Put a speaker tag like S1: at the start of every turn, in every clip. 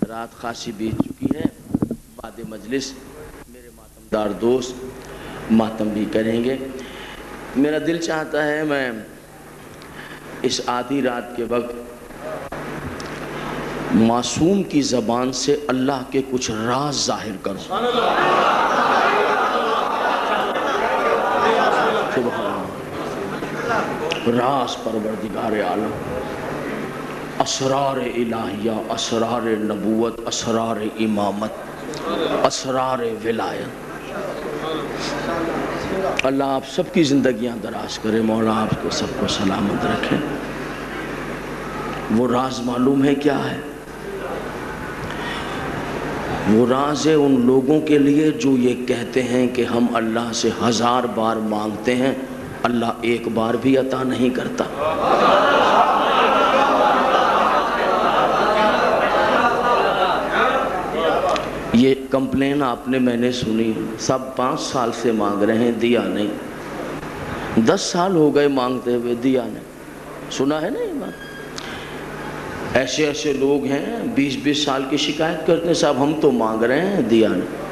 S1: رات خاصی بیت چکی ہے. بعد مجلس میرے ماتمدار دوست ماتم بھی کریں گے. میرا دل چاہتا ہے میں اس آدھی رات کے وقت معصوم کی زبان سے اللہ کے کچھ راز ظاہر کروں. راز پروردگار عالم، اسرار الہیہ، اسرار نبوت، اسرار امامت، اسرار ولایت. اللہ آپ سب کی زندگیاں دراز کرے، مولا آپ کو سب کو سلامت رکھے. وہ راز معلوم ہے کیا ہے؟ وہ راز ہے ان لوگوں کے لیے جو یہ کہتے ہیں کہ ہم اللہ سے 1000 بار مانگتے ہیں، اللہ ایک بار بھی عطا نہیں کرتا. یہ کمپلین آپ نے میں نے سنی، سب 5 سال سے مانگ رہے ہیں، دیا نہیں. 10 سال ہو گئے مانگتے ہوئے، دیا نہیں. سنا ہے نا یہ بات؟ ایسے ایسے لوگ ہیں 20-20 سال کی شکایت کرتے ہیں، صاحب ہم تو مانگ رہے ہیں، دیا نہیں.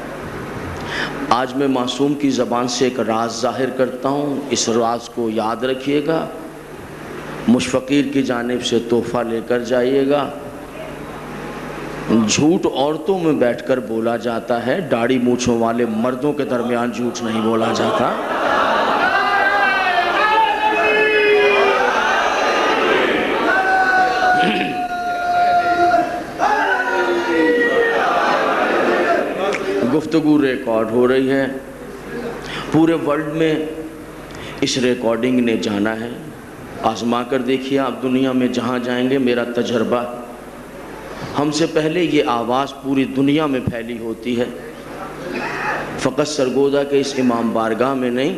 S1: آج میں معصوم کی زبان سے ایک راز ظاہر کرتا ہوں، اس راز کو یاد رکھیے گا. مجھ فقیر کی جانب سے تحفہ لے کر جائیے گا. جھوٹ عورتوں میں بیٹھ کر بولا جاتا ہے، داڑھی مونچھوں والے مردوں کے درمیان جھوٹ نہیں بولا جاتا. گفتگو ریکارڈ ہو رہی ہے، پورے ورلڈ میں اس ریکارڈنگ نے جانا ہے. آزما کر دیکھیے آپ دنیا میں جہاں جائیں گے. میرا تجربہ، ہم سے پہلے یہ آواز پوری دنیا میں پھیلی ہوتی ہے. فقط سرگودا کے اس امام بارگاہ میں نہیں،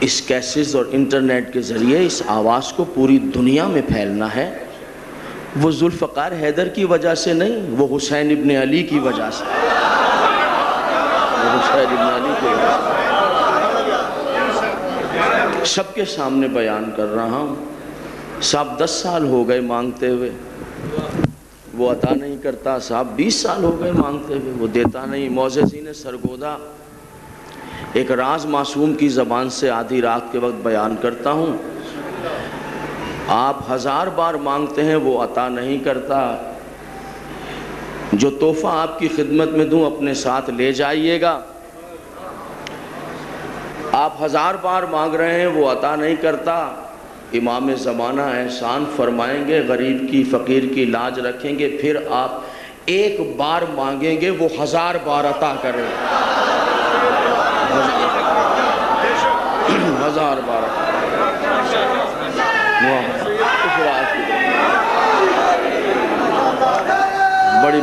S1: اس کیسز اور انٹرنیٹ کے ذریعے اس آواز کو پوری دنیا میں پھیلنا ہے. وہ ذوالفقار حیدر کی وجہ سے نہیں، وہ حسین ابن علی کی وجہ سے. حسین ابن علی کی وجہ سے سب کے سامنے بیان کر رہا ہوں. صاحب 10 سال ہو گئے مانگتے ہوئے، وہ عطا نہیں کرتا. صاحب 20 سال ہو گئے مانگتے ہوئے، وہ دیتا نہیں. معززین سرگودا، ایک راز معصوم کی زبان سے آدھی رات کے وقت بیان کرتا ہوں. آپ 1000 بار مانگتے ہیں، وہ عطا نہیں کرتا. جو تحفہ آپ کی خدمت میں دوں اپنے ساتھ لے جائیے گا. آپ 1000 بار مانگ رہے ہیں، وہ عطا نہیں کرتا. امام زمانہ احسان فرمائیں گے، غریب کی فقیر کی لاج رکھیں گے، پھر آپ 1 بار مانگیں گے، وہ 1000 بار عطا کریں گے. 1000 بار بڑی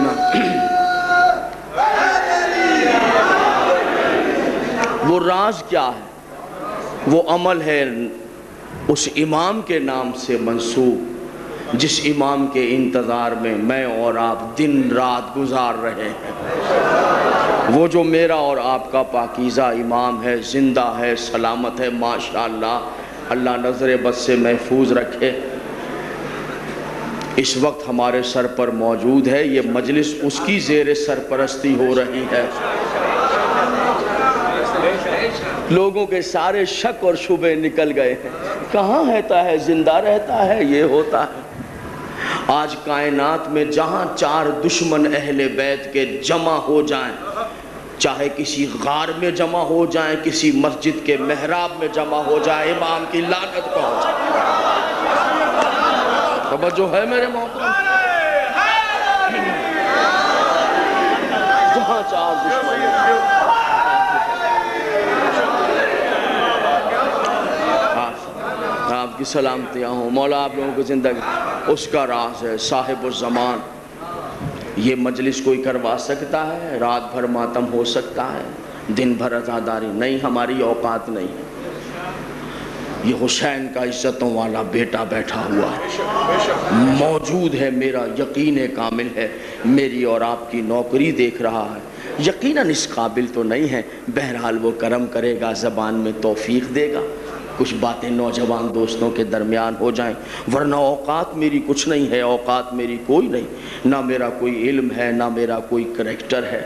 S1: وہ راز کیا ہے؟ وہ عمل ہے اس امام کے نام سے منسوب، جس امام کے انتظار میں میں اور آپ دن رات گزار رہے ہیں. وہ جو میرا اور آپ کا پاکیزہ امام ہے، زندہ ہے، سلامت ہے، ماشاءاللہ. اللہ نظر بد سے محفوظ رکھے. اس وقت ہمارے سر پر موجود ہے. یہ مجلس اس کی زیر سرپرستی ہو رہی ہے. لوگوں کے سارے شک اور شبہ نکل گئے ہیں. کہاں رہتا ہے؟ زندہ رہتا ہے. یہ ہوتا ہے. آج کائنات میں جہاں 4 دشمن اہل بیت کے جمع ہو جائیں، چاہے کسی غار میں جمع ہو جائیں، کسی مسجد کے محراب میں جمع ہو جائیں، امام کی لعنت پہنچ جائے. توجہ ہے میرے محترم؟ جہاں 4 دشمن آپ کی سلامتیاں ہوں. مولا آپ لوگوں کی زندگی اس کا راز ہے. صاحب الزمان. یہ مجلس کوئی کروا سکتا ہے؟ رات بھر ماتم ہو سکتا ہے، دن بھر عزاداری نہیں. ہماری اوقات نہیں ہے. یہ حسین کا عزتوں والا بیٹا بیٹھا ہوا ہے، موجود ہے. میرا یقین کامل ہے میری اور آپ کی نوکری دیکھ رہا ہے. یقیناً اس قابل تو نہیں ہے، بہرحال وہ کرم کرے گا، زبان میں توفیق دے گا. کچھ باتیں نوجوان دوستوں کے درمیان ہو جائیں، ورنہ اوقات میری کچھ نہیں ہے، اوقات میری کوئی نہیں. نہ میرا کوئی علم ہے، نہ میرا کوئی کریکٹر ہے،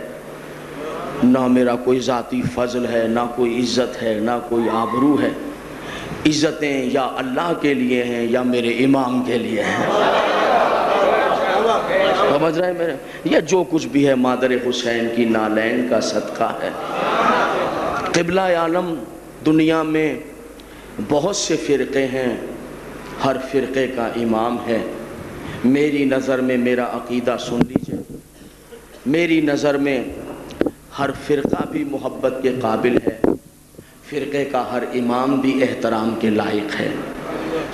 S1: نہ میرا کوئی ذاتی فضل ہے، نہ کوئی عزت ہے، نہ کوئی آبرو ہے۔ عزتیں یا اللہ کے لیے ہیں یا میرے امام کے لیے ہیں۔ سمجھ رہے ہیں میرے؟ یہ جو کچھ بھی ہے مادر حسین کی نالین کا صدقہ ہے۔ قبلہ عالم دنیا میں بہت سے فرقے ہیں، ہر فرقے کا امام ہے۔ میری نظر میں میرا عقیدہ سن لیجئے، میری نظر میں ہر فرقہ بھی محبت کے قابل ہے، فرقے کا ہر امام بھی احترام کے لائق ہے۔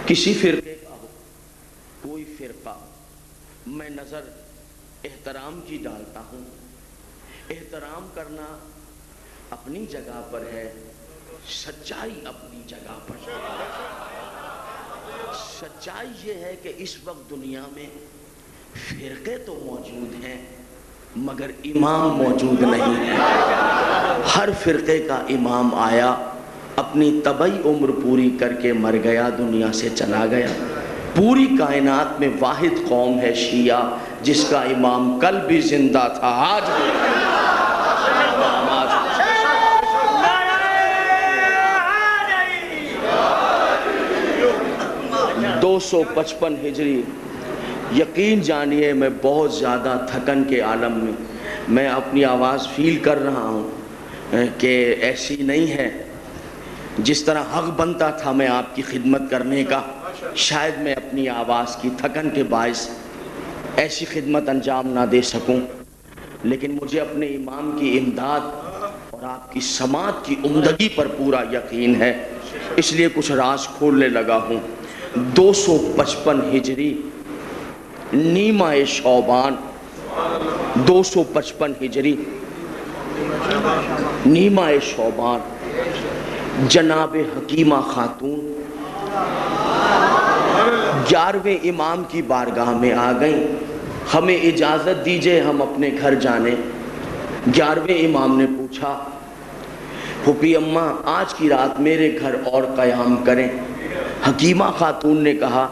S1: کسی فرقے کا ہو کوئی فرقہ، میں نظر احترام کی ڈالتا ہوں۔ احترام کرنا اپنی جگہ پر ہے، سچائی اپنی جگہ پر ہے۔ سچائی یہ ہے کہ اس وقت دنیا میں فرقے تو موجود ہیں مگر امام موجود نہیں ہے۔ ہر فرقے کا امام آیا، اپنی طبعی عمر پوری کر کے مر گیا، دنیا سے چلا گیا۔ پوری کائنات میں واحد قوم ہے شیعہ، جس کا امام کل بھی زندہ تھا، آج بھی۔ 255 ہجری، یقین جانیے میں بہت زیادہ تھکن کے عالم میں اپنی آواز فیل کر رہا ہوں کہ ایسی نہیں ہے جس طرح حق بنتا تھا میں آپ کی خدمت کرنے کا، شاید میں اپنی آواز کی تھکن کے باعث ایسی خدمت انجام نہ دے سکوں، لیکن مجھے اپنے امام کی امداد اور آپ کی سماعت کی عمدگی پر پورا یقین ہے، اس لیے کچھ راز کھولنے لگا ہوں۔ 255 ہجری نیمہ شعبان، 255 ہجری نیمہ شعبان، جناب حکیمہ خاتون 11ویں امام کی بارگاہ میں آ گئیں، ہمیں اجازت دیجئے ہم اپنے گھر جانے۔ 11ویں امام نے پوچھا، پھوپھی اماں آج کی رات میرے گھر اور قیام کریں۔ حکیمہ خاتون نے کہا،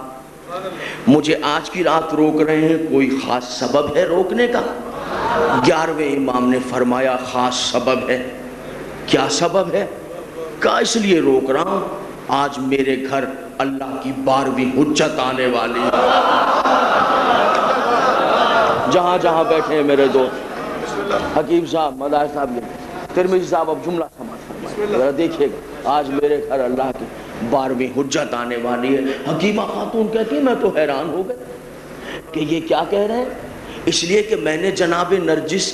S1: مجھے آج کی رات روک رہے ہیں، کوئی خاص سبب ہے روکنے کا؟ 11ویں امام نے فرمایا، خاص سبب ہے۔ کیا سبب ہے؟ کہا اس لیے روک رہا ہوں، آج میرے گھر اللہ کی 12ویں حجت آنے والی ہے۔ جہاں جہاں بیٹھے ہیں میرے دوست، حکیم صاحب، مدار صاحب، ترمذی صاحب، اب جملہ سمجھ فرمائیں، ذرا دیکھیے گا، آج میرے گھر اللہ کی 12ویں حجت آنے والی ہے۔ حکیمہ خاتون کہتی ہے، میں تو حیران ہو گئے کہ یہ کیا کہہ رہے ہیں، اس لیے کہ میں نے جناب نرجس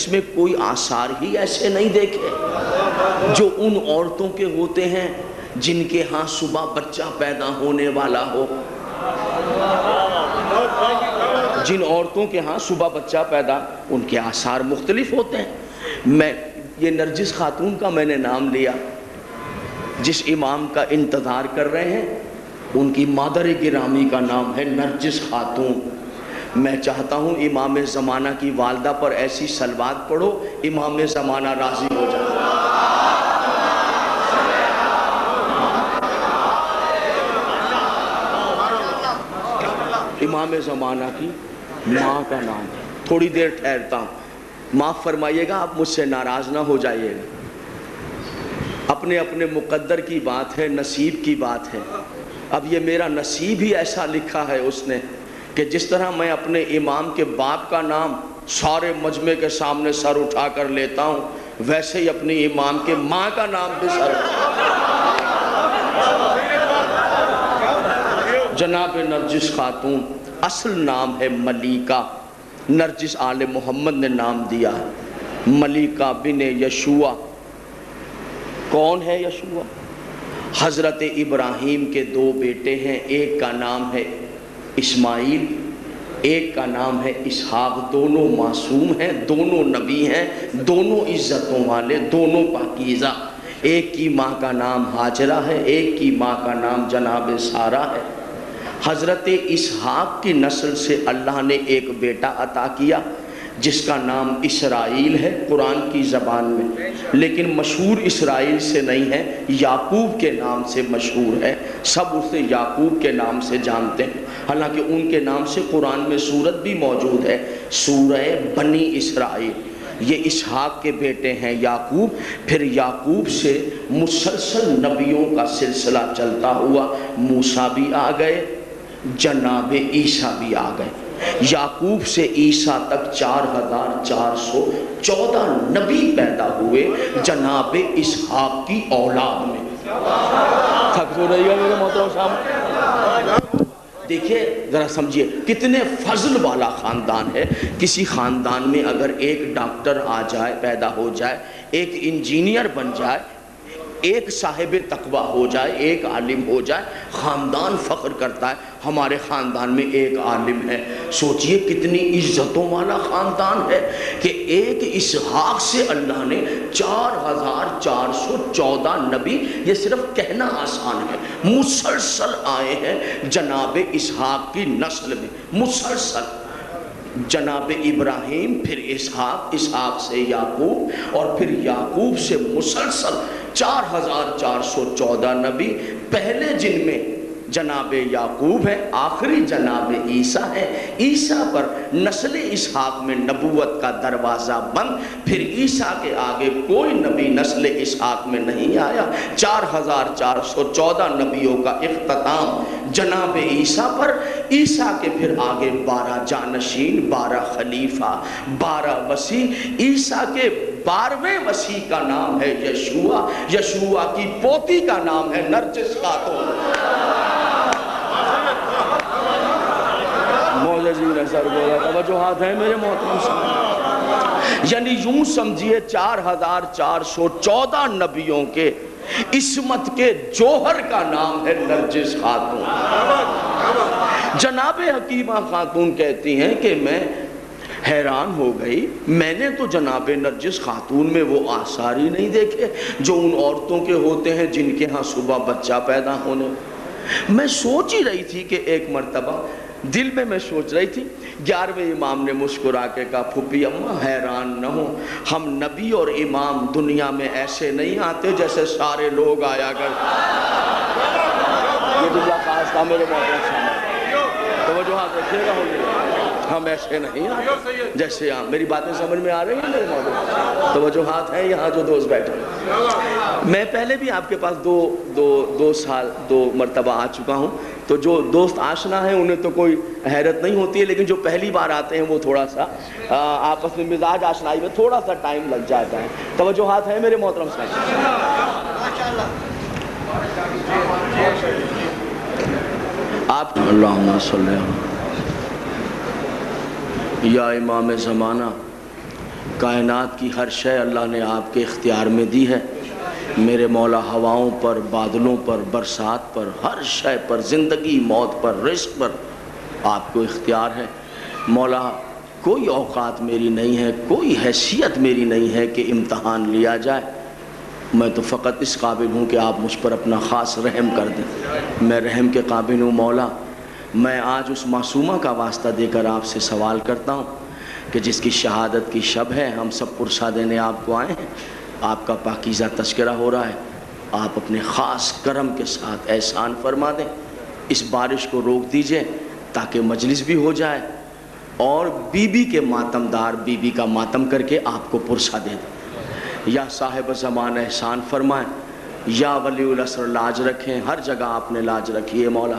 S1: میں کوئی آثار ہی ایسے نہیں دیکھے جو ان عورتوں کے ہوتے ہیں جن کے ہاں صبح بچہ پیدا ہونے والا ہو۔ جن عورتوں کے ہاں صبح بچہ پیدا، ان کے آثار مختلف ہوتے ہیں۔ میں یہ نرجس خاتون کا میں نے نام لیا، جس امام کا انتظار کر رہے ہیں ان کی مادر گرامی کا نام ہے نرجس خاتون۔ میں چاہتا ہوں امام زمانہ کی والدہ پر ایسی صلوات پڑھو، امام زمانہ راضی ہو جائے۔ امام زمانہ کی ماں کا نام ہے۔ تھوڑی دیر ٹھہرتا ہوں، معاف فرمائیے گا، آپ مجھ سے ناراض نہ ہو جائیے گا، اپنے اپنے مقدر کی بات ہے، نصیب کی بات ہے۔ اب یہ میرا نصیب ہی ایسا لکھا ہے اس نے کہ جس طرح میں اپنے امام کے باپ کا نام سارے مجمع کے سامنے سر اٹھا کر لیتا ہوں، ویسے ہی اپنی امام کے ماں کا نام بھی سر جناب نرجس خاتون، اصل نام ہے ملیکہ، نرجس آل محمد نے نام دیا ہے، ملیکہ بن یشوع۔ کون ہے یشوع؟ حضرت ابراہیم کے 2 بیٹے ہیں، ایک کا نام ہے اسماعیل، ایک کا نام ہے اسحاق، دونوں معصوم ہیں، دونوں نبی ہیں، دونوں عزتوں والے، دونوں پاکیزہ۔ ایک کی ماں کا نام ہاجرہ ہے، ایک کی ماں کا نام جناب سارہ ہے۔ حضرت اسحاق کی نسل سے اللہ نے ایک بیٹا عطا کیا جس کا نام اسرائیل ہے قرآن کی زبان میں، لیکن مشہور اسرائیل سے نہیں ہے، یعقوب کے نام سے مشہور ہے، سب اسے یعقوب کے نام سے جانتے ہیں۔ حالانکہ ان کے نام سے قرآن میں سورت بھی موجود ہے، سورہ بنی اسرائیل۔ یہ اسحاق کے بیٹے ہیں یعقوب، پھر یعقوب سے مسلسل نبیوں کا سلسلہ چلتا ہوا موسیٰ بھی آ گئے، جناب عیسیٰ بھی آ گئے۔ یعقوب سے عیسیٰ تک 4414 نبی پیدا ہوئے جناب اسحاق کی اولاد میں۔ تھک تو رہی ہے میرے محترم صاحب؟ دیکھیے ذرا سمجھیے کتنے فضل والا خاندان ہے۔ کسی خاندان میں اگر ایک ڈاکٹر آ جائے، پیدا ہو جائے، ایک انجینئر بن جائے، ایک صاحب تقویٰ ہو جائے، ایک عالم ہو جائے، خاندان فخر کرتا ہے ہمارے خاندان میں ایک عالم ہے۔ سوچئے کتنی عزتوں والا خاندان ہے کہ ایک اسحاق سے اللہ نے 4414 نبی، یہ صرف کہنا آسان ہے، مسلسل آئے ہیں جناب اسحاق کی نسل میں، مسلسل۔ جناب ابراہیم، پھر اسحاق، اسحاق سے یعقوب، اور پھر یعقوب سے مسلسل 4414 نبی، پہلے جن میں جناب یعقوب ہے، آخری جناب عیسیٰ ہے۔ عیسیٰ پر نسل اسحاق میں نبوت کا دروازہ بند، پھر عیسیٰ کے آگے کوئی نبی نسل اسحاق میں نہیں آیا۔ 4414 نبیوں کا اختتام جناب عیسیٰ پر، عیسیٰ کے پھر آگے 12 جانشین، 12 خلیفہ، 12 وصی۔ عیسیٰ کے 12ویں وصی کا نام ہے یشوع، یشوع کی پوتی کا نام ہے نرجس خاتون۔ توجہات ہیں میرے محترم صاحب؟ یعنی یوں سمجھیے 4414 نبیوں کے عصمت کے جوہر کا نام ہے نرجس خاتون۔ جناب حکیمہ خاتون کہتی ہیں کہ میں حیران ہو گئی، میں نے تو جناب نرجس خاتون میں وہ آثار ہی نہیں دیکھے جو ان عورتوں کے ہوتے ہیں جن کے ہاں صبح بچہ پیدا ہونے۔ میں سوچ ہی رہی تھی کہ ایک مرتبہ دل میں سوچ رہی تھی، 11ویں امام نے مسکرا کے کہا پھوپھی اماں حیران نہ ہو، ہم نبی اور امام دنیا میں ایسے نہیں آتے جیسے سارے لوگ آیا کرتے۔ یہ جملہ خاص تھا میرے محترم صاحب، توجہات رکھیے گا، ہم ایسے نہیں آتے جیسے میری باتیں سمجھ میں آ رہی ہیں میرے محترم؟ توجہات ہیں یہاں جو دوست بیٹھے ہیں۔ میں پہلے بھی آپ کے پاس دو مرتبہ آ چکا ہوں، تو جو دوست آشنا ہیں انہیں تو کوئی حیرت نہیں ہوتی ہے، لیکن جو پہلی بار آتے ہیں وہ تھوڑا سا آپس میں مزاج آشنائی میں تھوڑا سا ٹائم لگ جاتا ہے۔ توجہات ہیں میرے محترم صاحب؟ آپ اللہم صلی اللہ یا امام زمانہ، کائنات کی ہر شے اللہ نے آپ کے اختیار میں دی ہے۔ میرے مولا ہواؤں پر، بادلوں پر، برسات پر، ہر شے پر، زندگی موت پر، رزق پر آپ کو اختیار ہے۔ مولا کوئی اوقات میری نہیں ہے، کوئی حیثیت میری نہیں ہے کہ امتحان لیا جائے، میں تو فقط اس قابل ہوں کہ آپ مجھ پر اپنا خاص رحم کر دیں۔ میں رحم کے قابل ہوں مولا۔ میں آج اس معصومہ کا واسطہ دے کر آپ سے سوال کرتا ہوں کہ جس کی شہادت کی شب ہے، ہم سب پرسہ دینے آپ کو آئے ہیں، آپ کا پاکیزہ تذکرہ ہو رہا ہے، آپ اپنے خاص کرم کے ساتھ احسان فرما دیں، اس بارش کو روک دیجئے تاکہ مجلس بھی ہو جائے، اور بی بی کے ماتم دار بی بی کا ماتم کر کے آپ کو پرسہ دے دیں۔ یا صاحب زمان احسان فرمائیں، یا ولی العصر لاج رکھیں، ہر جگہ آپ نے لاج رکھی ہے مولا،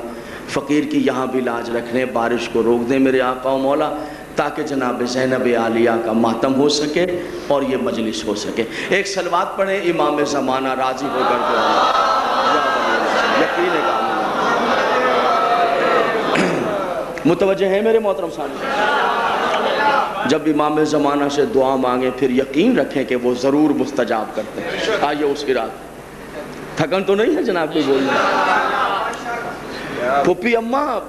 S1: فقیر کی یہاں بھی لاج رکھنے، بارش کو روک دیں میرے آقا و مولا، تاکہ جناب زینب عالیہ کا ماتم ہو سکے اور یہ مجلس ہو سکے۔ ایک صلوات پڑھیں، امام زمانہ راضی ہو کر دعا، یقین کا متوجہ ہے میرے محترم صاحب؟ جب امام زمانہ سے دعا مانگیں پھر یقین رکھیں کہ وہ ضرور مستجاب کرتے ہیں۔ آئیے اس کی رات تھکن تو نہیں ہے جناب کو بولنا؟ پھوپھی اماں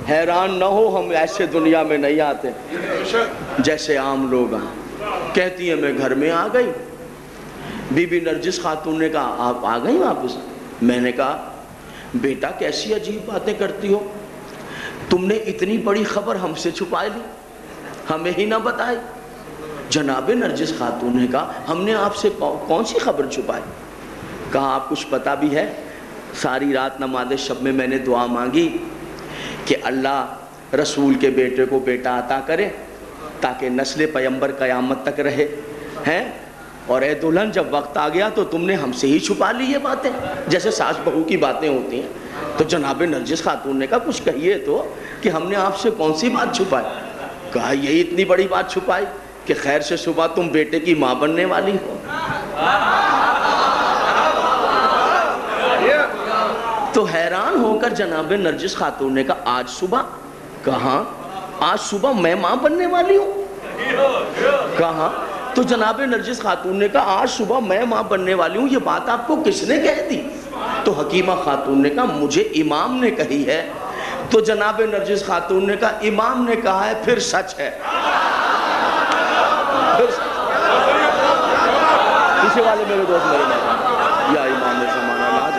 S1: حیران نہ ہو، ہم ایسے دنیا میں نہیں آتے جیسے عام لوگ ہیں۔ کہتی ہیں میں گھر میں آ گئی۔ بی بی نرجس خاتون نے کہا آپ آ گئی واپس؟ میں نے کہا بیٹا کیسی عجیب باتیں کرتی ہو، تم نے اتنی بڑی خبر ہم سے چھپا لی، ہمیں ہی نہ بتائی۔ جناب نرجس خاتون نے کہا ہم نے آپ سے کون سی خبر چھپائی؟ کہا آپ کچھ پتہ بھی ہے، ساری رات نماز شب میں نے دعا مانگی کہ اللہ رسول کے بیٹے کو بیٹا عطا کرے تاکہ نسل پیغمبر قیامت تک رہے ہیں، اور اے دلہن جب وقت آ گیا تو تم نے ہم سے ہی چھپا لی یہ باتیں، جیسے ساس بہو کی باتیں ہوتی ہیں۔ تو جناب نرجس خاتون نے کہا کچھ کہیے تو کہ ہم نے آپ سے کون سی بات چھپائی؟ کہا یہی اتنی بڑی بات چھپائی کہ خیر سے صبح تم بیٹے کی ماں بننے والی ہو۔ تو حیران ہو کر جناب نرجس خاتون نے کہا آج صبح؟ کہاں آج صبح میں ماں بننے والی ہوں؟ کہاں؟ تو جناب نرجس خاتون نے کہا آج صبح میں ماں بننے والی ہوں، یہ بات آپ کو کس نے کہہ دی؟ تو حکیمہ خاتون نے کہا مجھے امام نے کہی ہے۔ تو جناب نرجس خاتون نے کہا امام نے کہا ہے پھر سچ ہے۔ پیچھے والے میرے دوست میرے بات یا امام زمانہ لاج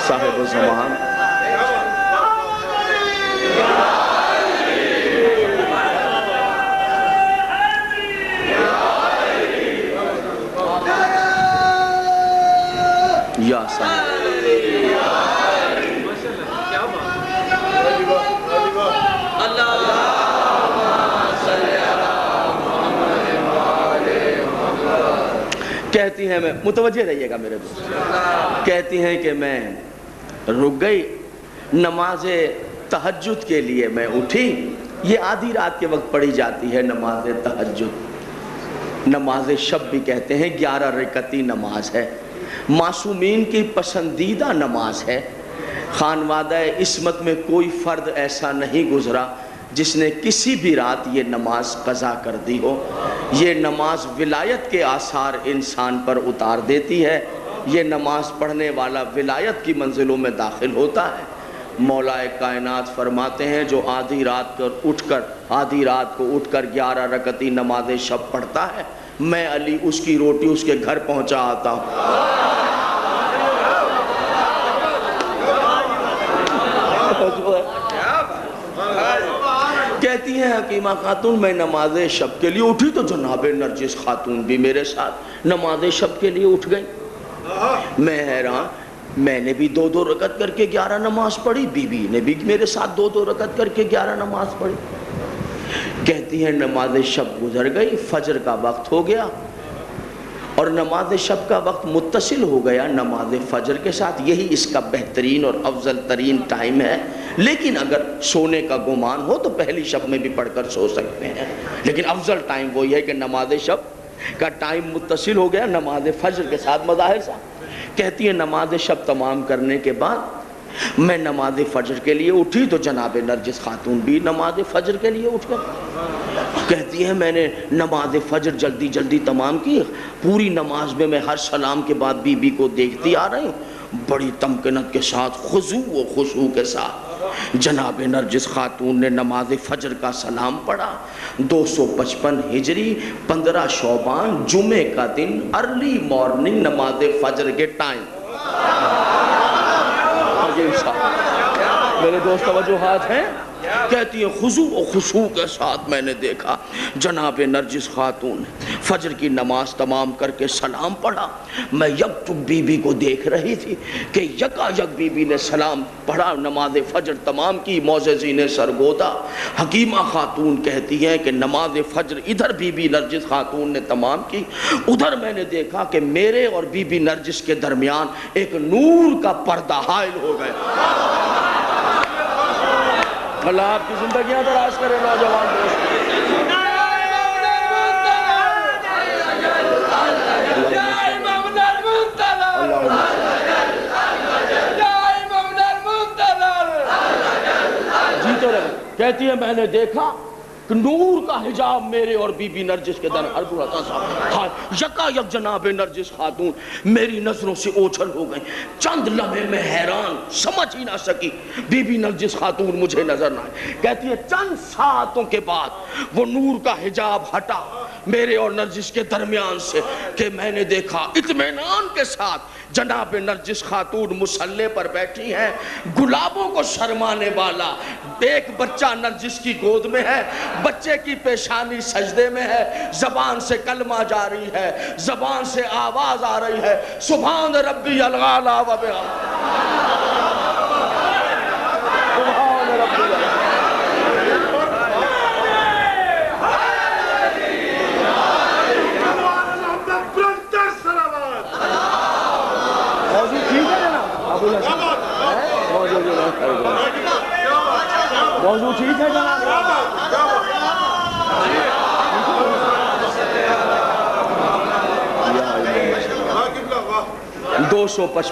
S1: صاحب زمان، یا صاحب کہتی ہیں، میں متوجہ رہیے گا میرے دوست، کہتی ہیں کہ میں رک گئی، نماز تہجد کے لیے میں اٹھی۔ یہ آدھی رات کے وقت پڑھی جاتی ہے نماز تہجد، نماز شب بھی کہتے ہیں، 11 رکعتی نماز ہے، معصومین کی پسندیدہ نماز ہے۔ خانوادہ عصمت میں کوئی فرد ایسا نہیں گزرا جس نے کسی بھی رات یہ نماز قضا کر دی ہو۔ یہ نماز ولایت کے آثار انسان پر اتار دیتی ہے، یہ نماز پڑھنے والا ولایت کی منزلوں میں داخل ہوتا ہے۔ مولا کائنات فرماتے ہیں جو آدھی رات کو اٹھ کر 11 رکعتی نماز شب پڑھتا ہے، میں علی اس کی روٹی اس کے گھر پہنچا آتا ہوں۔ کہتی ہیں حکیمہ خاتون میں نماز شب کے لیے اٹھی تو جناب نرجس خاتون بھی میرے ساتھ نماز شب کے لیے اٹھ گئی۔ میں حیران، میں نے بھی 2 رکعت کر کے 11 نماز پڑھی، بی بی نے بھی میرے ساتھ 2 رکعت کر کے 11 نماز پڑھی۔ کہتی ہیں نماز شب گزر گئی، فجر کا وقت ہو گیا اور نماز شب کا وقت متصل ہو گیا نماز فجر کے ساتھ۔ یہی اس کا بہترین اور افضل ترین ٹائم ہے، لیکن اگر سونے کا گمان ہو تو پہلی شب میں بھی پڑھ کر سو سکتے ہیں، لیکن افضل ٹائم وہی ہے کہ نماز شب کا ٹائم متصل ہو گیا نماز فجر کے ساتھ مظاہر سے۔ کہتی ہے نماز شب تمام کرنے کے بعد میں نماز فجر کے لیے اٹھی تو جناب نرجس خاتون بھی نماز فجر کے لیے اٹھ گئی۔ کہتی ہے میں نے نماز فجر جلدی جلدی تمام کی، پوری نماز میں ہر سلام کے بعد بی بی کو دیکھتی آ رہی ہوں، بڑی تمکنت کے ساتھ خضوع و خشوع کے ساتھ جناب نرجس خاتون نے نماز فجر کا سلام پڑھا۔ 255 ہجری 15 شعبان جمعے کا دن، ارلی مارننگ نماز فجر کے ٹائم۔ میرے دوست توجہات ہیں؟ کہتی ہے خضوع و خشوع کے ساتھ میں نے دیکھا جناب نرجس خاتون فجر کی نماز تمام کر کے سلام پڑھا۔ میں یک بی بی کو دیکھ رہی تھی کہ یکا یک بی بی نے سلام پڑھا، نماز فجر تمام کی، معززی نے سرگودا۔ حکیمہ خاتون کہتی ہیں کہ نماز فجر ادھر بی بی نرجس خاتون نے تمام کی، ادھر میں نے دیکھا کہ میرے اور بی بی نرجس کے درمیان ایک نور کا پردہ حائل ہو گیا۔ اللہ آپ کی زندگیاں دراز کرے نوجوان دوست۔ جیتے رہے۔ کہتی ہے میں نے دیکھا کہ نور کا حجاب میرے اور بی بی نرجس کے درمیان، یکا یک جناب نرجس خاتون میری نظروں سے اوجھل ہو گئی۔ چند لمحے میں حیران، سمجھ ہی نہ سکی بی بی نرجس خاتون مجھے نظر نہ آئی۔ کہتی ہے چند ساعتوں کے بعد وہ نور کا حجاب ہٹا میرے اور نرجس کے درمیان سے کہ میں نے دیکھا اطمینان کے ساتھ جناب نرجس خاتون مصلی پر بیٹھی ہیں، گلابوں کو شرمانے والا ایک بچہ نرجس کی گود میں ہے، بچے کی پیشانی سجدے میں ہے، زبان سے کلمہ جاری ہے، زبان سے آواز آ رہی ہے سبحان ربی العالی و بحمدہ، سبحان ربی العالی۔ 255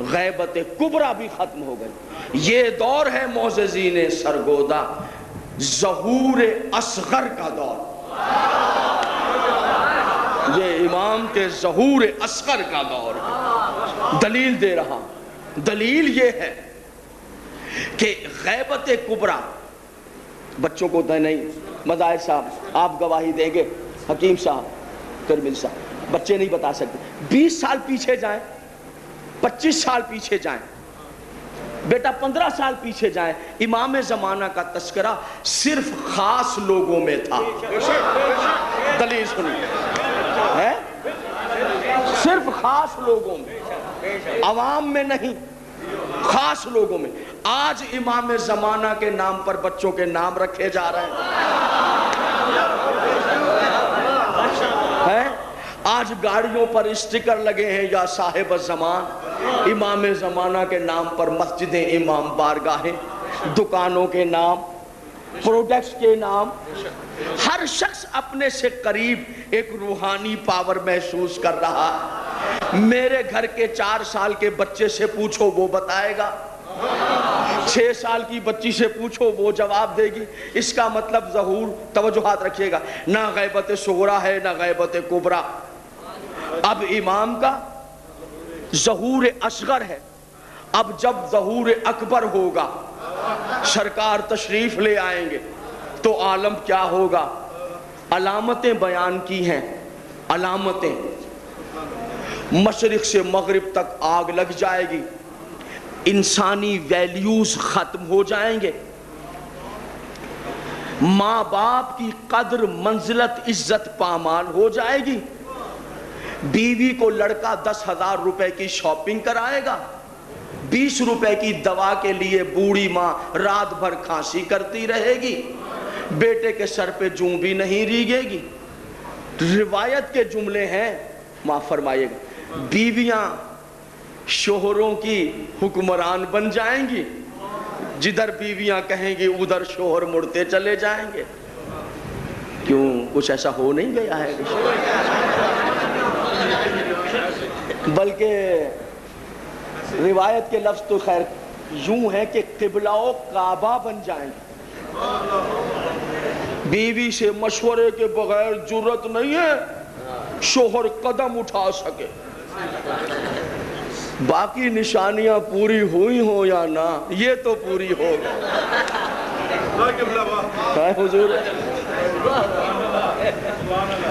S1: غیبت کبریٰ بھی ختم ہو گئی. یہ دور ہے معززین سرگودا ظہور اصغر کا دور. یہ امام کے ظہور اصغر کا دور ہے. دلیل دے رہا. دلیل یہ ہے کہ غیبت کبریٰ بچوں کو نہیں. مظاہر صاحب آپ گواہی دیں گے, حکیم صاحب, کرمل صاحب, بچے نہیں بتا سکتے. 20 سال پیچھے جائیں, 25 سال پیچھے جائیں, بیٹا 15 سال پیچھے جائیں, امام زمانہ کا تذکرہ صرف خاص لوگوں میں تھا. دلیل سنیے, صرف خاص لوگوں میں, عوام میں نہیں, خاص لوگوں میں. آج امام زمانہ کے نام پر بچوں کے نام رکھے جا رہے ہیں. آج گاڑیوں پر اسٹیکر لگے ہیں یا صاحب الزمان. امام زمانہ کے نام پر مسجدیں, امام بارگاہیں, دکانوں کے نام, پروڈکٹس کے نام. ہر شخص اپنے سے قریب ایک روحانی پاور محسوس کر رہا. میرے گھر کے 4 سال کے بچے سے پوچھو وہ بتائے گا, 6 سال کی بچی سے پوچھو وہ جواب دے گی. اس کا مطلب ظہور, توجہات رکھیے گا, نہ غیبت صغریٰ ہے نہ غیبت کبریٰ. اب امام کا ظہور اصغر ہے. اب جب ظہور اکبر ہوگا, سرکار تشریف لے آئیں گے, تو عالم کیا ہوگا. علامتیں بیان کی ہیں, علامتیں. مشرق سے مغرب تک آگ لگ جائے گی, انسانی ویلیوز ختم ہو جائیں گے, ماں باپ کی قدر منزلت عزت پامال ہو جائے گی. بیوی کو لڑکا 10,000 روپے کی شاپنگ کرائے گا, 20 روپے کی دوا کے لیے بوڑھی ماں رات بھر کھانسی کرتی رہے گی, بیٹے کے سر پہ جوں بھی نہیں ریگے گی. روایت کے جملے ہیں, معاف فرمائیے گا. بیویاں شوہروں کی حکمران بن جائیں گی, جدھر بیویاں کہیں گی ادھر شوہر مڑتے چلے جائیں گے. کیوں, کچھ ایسا ہو نہیں گیا ہے؟ بلکہ روایت کے لفظ تو خیر یوں ہے کہ قبلہ و کعبہ بن جائیں گے. بیوی سے مشورے کے بغیر جرت نہیں ہے شوہر قدم اٹھا سکے. باقی نشانیاں پوری ہوئی ہوں یا نہ, یہ تو پوری ہو گئی. حضور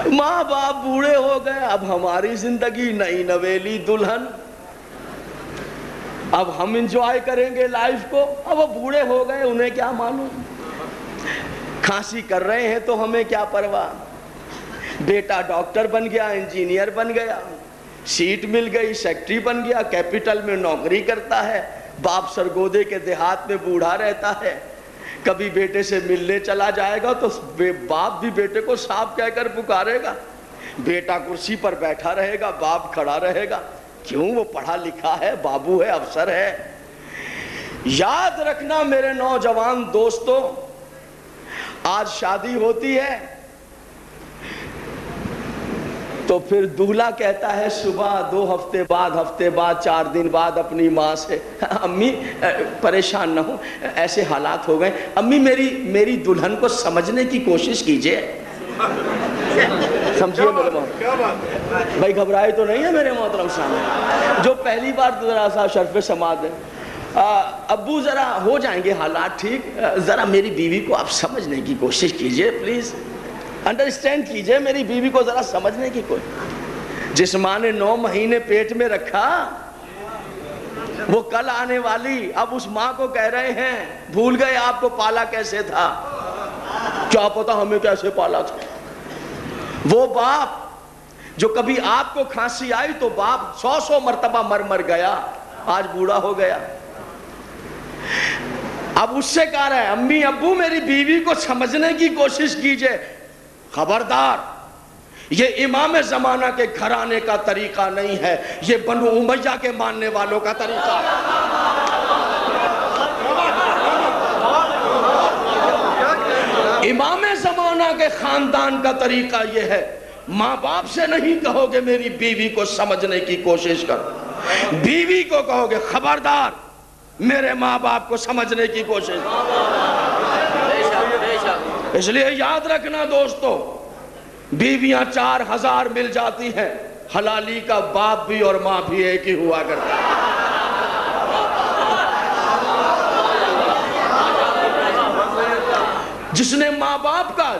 S1: ماں باپ بوڑھے ہو گئے, اب ہماری زندگی نئی نویلی دلہن, اب ہم انجوائے کریں گے لائف کو. اب وہ بوڑھے ہو گئے, انہیں کیا معلوم. کھانسی کر رہے ہیں تو ہمیں کیا پرواہ. بیٹا ڈاکٹر بن گیا, انجینئر بن گیا, سیٹ مل گئی, سیکٹری بن گیا, کیپٹل میں نوکری کرتا ہے. باپ سرگودے کے دیہات میں بوڑھا رہتا ہے, کبھی بیٹے سے ملنے چلا جائے گا تو باپ بھی بیٹے کو صاحب کہہ کر پکارے گا. بیٹا کرسی پر بیٹھا رہے گا, باپ کھڑا رہے گا. کیوں, وہ پڑھا لکھا ہے, بابو ہے, افسر ہے. یاد رکھنا میرے نوجوان دوستوں, آج شادی ہوتی ہے تو پھر دولہا کہتا ہے صبح 2 ہفتے بعد, ہفتے بعد, 4 دن بعد اپنی ماں سے, امی پریشان نہ ہو, ایسے حالات ہو گئے, امی میری دلہن کو سمجھنے کی کوشش کیجئے. سمجھیے میرے محترم بھائی, گھبرائے تو نہیں ہے میرے محترم سامنے جو پہلی بار ذرا سا شرف سماعت ہے. ابو ذرا ہو جائیں گے حالات ٹھیک, ذرا میری بیوی کو آپ سمجھنے کی کوشش کیجئے پلیز, انڈرسٹینڈ کیجئے میری بیوی کو ذرا سمجھنے کی کوشش. جس ماں نے 9 مہینے پیٹ میں رکھا وہ کل آنے والی, اب اس ماں کو کہہ رہے ہیں بھول گئے آپ کو پالا کیسے تھا. کیا پتا ہمیں کیسے پالا تھا. وہ باپ جو کبھی آپ کو کھانسی آئی تو باپ 100 مرتبہ مر گیا, آج بوڑھا ہو گیا. اب اس سے کہہ رہا ہے امی ابو میری بیوی کو سمجھنے کی کوشش کیجئے. خبردار, یہ امام زمانہ کے گھرانے کا طریقہ نہیں ہے, یہ بنو امیہ کے ماننے والوں کا طریقہ ہے. امام زمانہ کے خاندان کا طریقہ یہ ہے, ماں باپ سے نہیں کہو گے میری بیوی کو سمجھنے کی کوشش کر, بیوی کو کہو گے خبردار میرے ماں باپ کو سمجھنے کی کوشش. اس لیے یاد رکھنا دوستو، بیویاں 4000 مل جاتی ہیں، حلالی کا باپ بھی اور ماں بھی ایک ہی ہوا کرتا ہے. جس نے ماں باپ کا،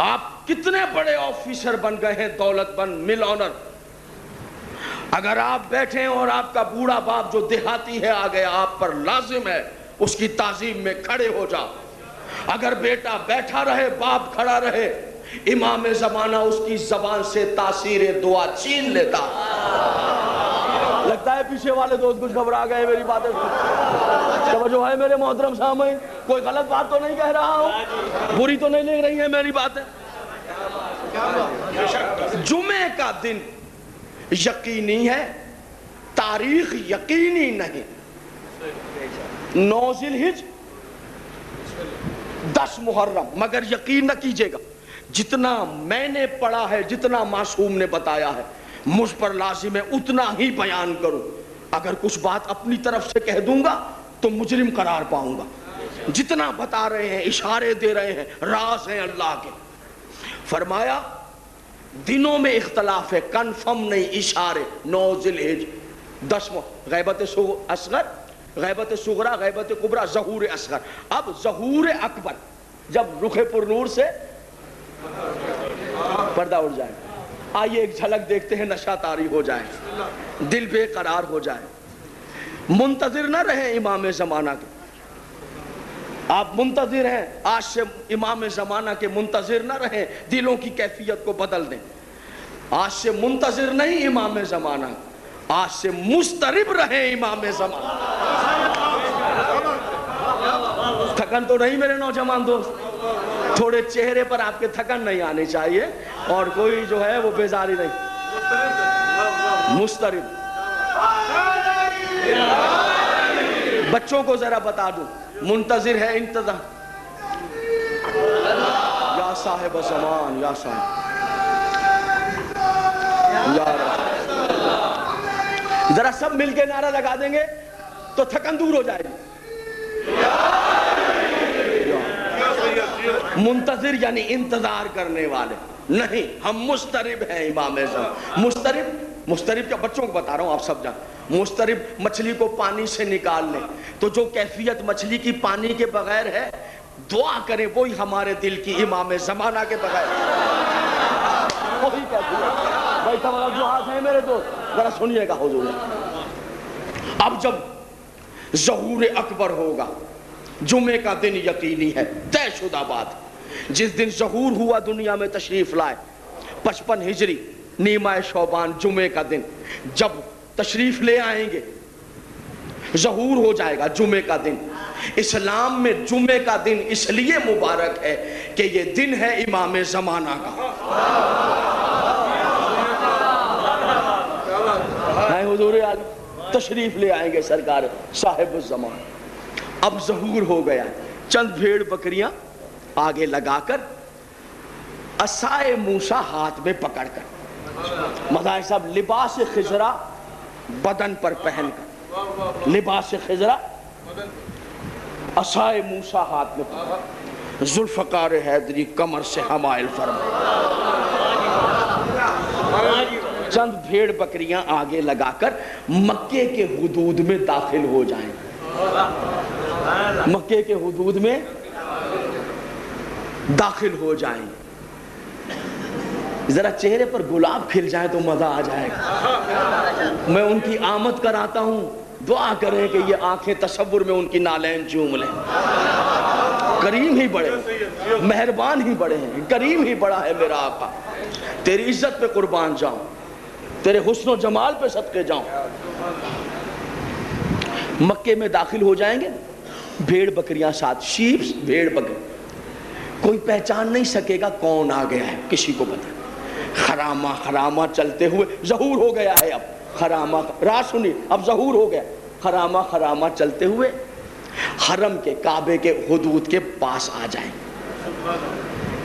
S1: آپ کتنے بڑے آفیسر بن گئے ہیں، دولت بن، مل آنر، اگر آپ بیٹھیں اور آپ کا بوڑھا باپ جو دیہاتی ہے آ گیا، آپ پر لازم ہے اس کی تعظیم میں کھڑے ہو جاؤ. اگر بیٹا بیٹھا رہے، باپ کھڑا رہے، امام زمانہ اس کی زبان سے تاثیر دعا چھین لیتا. لگتا ہے پیچھے والے دوست کچھ گھبرا گئے میری باتیں. توجہ ہے میرے محترم سامعین؟ کوئی غلط بات تو نہیں کہہ رہا ہوں؟ بری تو نہیں لگ رہی ہیں میری باتیں؟ جمعے کا دن یقینی ہے، تاریخ یقینی نہیں. 9 ذی الحجہ 10 محرم. مگر یقین نہ کیجیے گا، جتنا میں نے پڑھا ہے، جتنا معصوم نے بتایا ہے، مجھ پر لازم ہے اتنا ہی بیان کروں. اگر کچھ بات اپنی طرف سے کہہ دوں گا تو مجرم قرار پاؤں گا. جتنا بتا رہے ہیں، اشارے دے رہے ہیں، راز ہیں اللہ کے. فرمایا دنوں میں اختلاف ہے، کنفرم نہیں، اشارے. 9 ذی الحجہ 10 غیبت اصغر، غیبت صغرا، غیبت کبرا، ظہور اصغر. اب ظہور اکبر جب رخ پر نور سے پردہ اٹھ جائے. آئیے ایک جھلک دیکھتے ہیں، نشہ طاری ہو جائے، دل بے قرار ہو جائے. منتظر نہ رہے امام زمانہ کے. آپ منتظر ہیں، آج سے امام زمانہ کے منتظر نہ رہیں، دلوں کی کیفیت کو بدل دیں. آج سے منتظر نہیں امام زمانہ، آج سے مسترب رہیں امام زمانہ. تھکن تو نہیں میرے نوجوان دوست؟ تھوڑے چہرے پر آپ کے تھکن نہیں آنی چاہیے، اور کوئی جو ہے وہ بیزاری نہیں. مسترب. بچوں کو ذرا بتا دوں، منتظر ہے انتظار. یا صاحب زمان، یا صاحب، یا رب. ذرا سب مل کے نعرہ لگا دیں گے تو تھکن دور ہو جائے گی. منتظر یعنی انتظار کرنے والے نہیں، ہم مسترب ہیں امام زمان. مسترب کیا؟ بچوں کو بتا رہا ہوں، آپ سب جان. مسترب مچھلی کو پانی سے نکال لیں تو جو کیفیت مچھلی کی پانی کے بغیر ہے، دعا کریں وہی ہمارے دل کی امام زمانہ کے بغیر. وہی کیفیت. بھائی جو ہاتھ ہیں میرے دوست، ذرا سنیے گا حضور. اب جب ظہور اکبر ہوگا، جمعے کا دن یقینی ہے، طے شدہ بات. جس دن ظہور ہوا دنیا میں تشریف لائے، 55 ہجری نیمہ شعبان جمعے کا دن جب تشریف لے آئیں گے، ظہور ہو جائے گا جمعے کا دن. اسلام میں جمعے کا دن اس لیے مبارک ہے کہ یہ دن ہے امام زمانہ کا. حضور عالم تشریف لے آئیں گے سرکار صاحب الزمان. اب ظہور ہو گیا، چند بھیڑ بکریاں آگے لگا کر، عصائے موسیٰ ہاتھ میں پکڑ کر، مداح صاحب لباس خضرا بدن پر پہن کر، لباس خضرا، عصائے موسیٰ ہاتھ میں پکڑ، ذوالفقار حیدری کمر سے حمائل فرما. چند بھیڑ بکریاں آگے لگا کر مکے کے حدود میں داخل ہو جائیں. مکے کے حدود میں داخل ہو جائیں. ذرا چہرے پر گلاب کھل جائے تو مزہ آ جائے گا. میں ان کی آمد کراتا ہوں، دعا کریں کہ یہ آنکھیں تصور میں ان کی نالین چوم لیں. کریم ہی بڑے، مہربان ہی بڑے ہیں، کریم ہی بڑا ہے میرا آقا. تیری عزت پہ قربان جاؤں، تیرے حسن و جمال پہ صدقے جاؤں. مکے میں داخل ہو جائیں گے، بھیڑ بکریاں ساتھ، شیپس، بھیڑ بکری. کوئی پہچان نہیں سکے گا کون آ گیا ہے، کسی کو پتہ. خرامہ خرامہ چلتے ہوئے، ظہور ہو گیا ہے. اب خرامہ، راہ سنی، اب ظہور ہو گیا. خرامہ خرامہ چلتے ہوئے حرم کے، کعبے کے حدود کے پاس آ جائیں.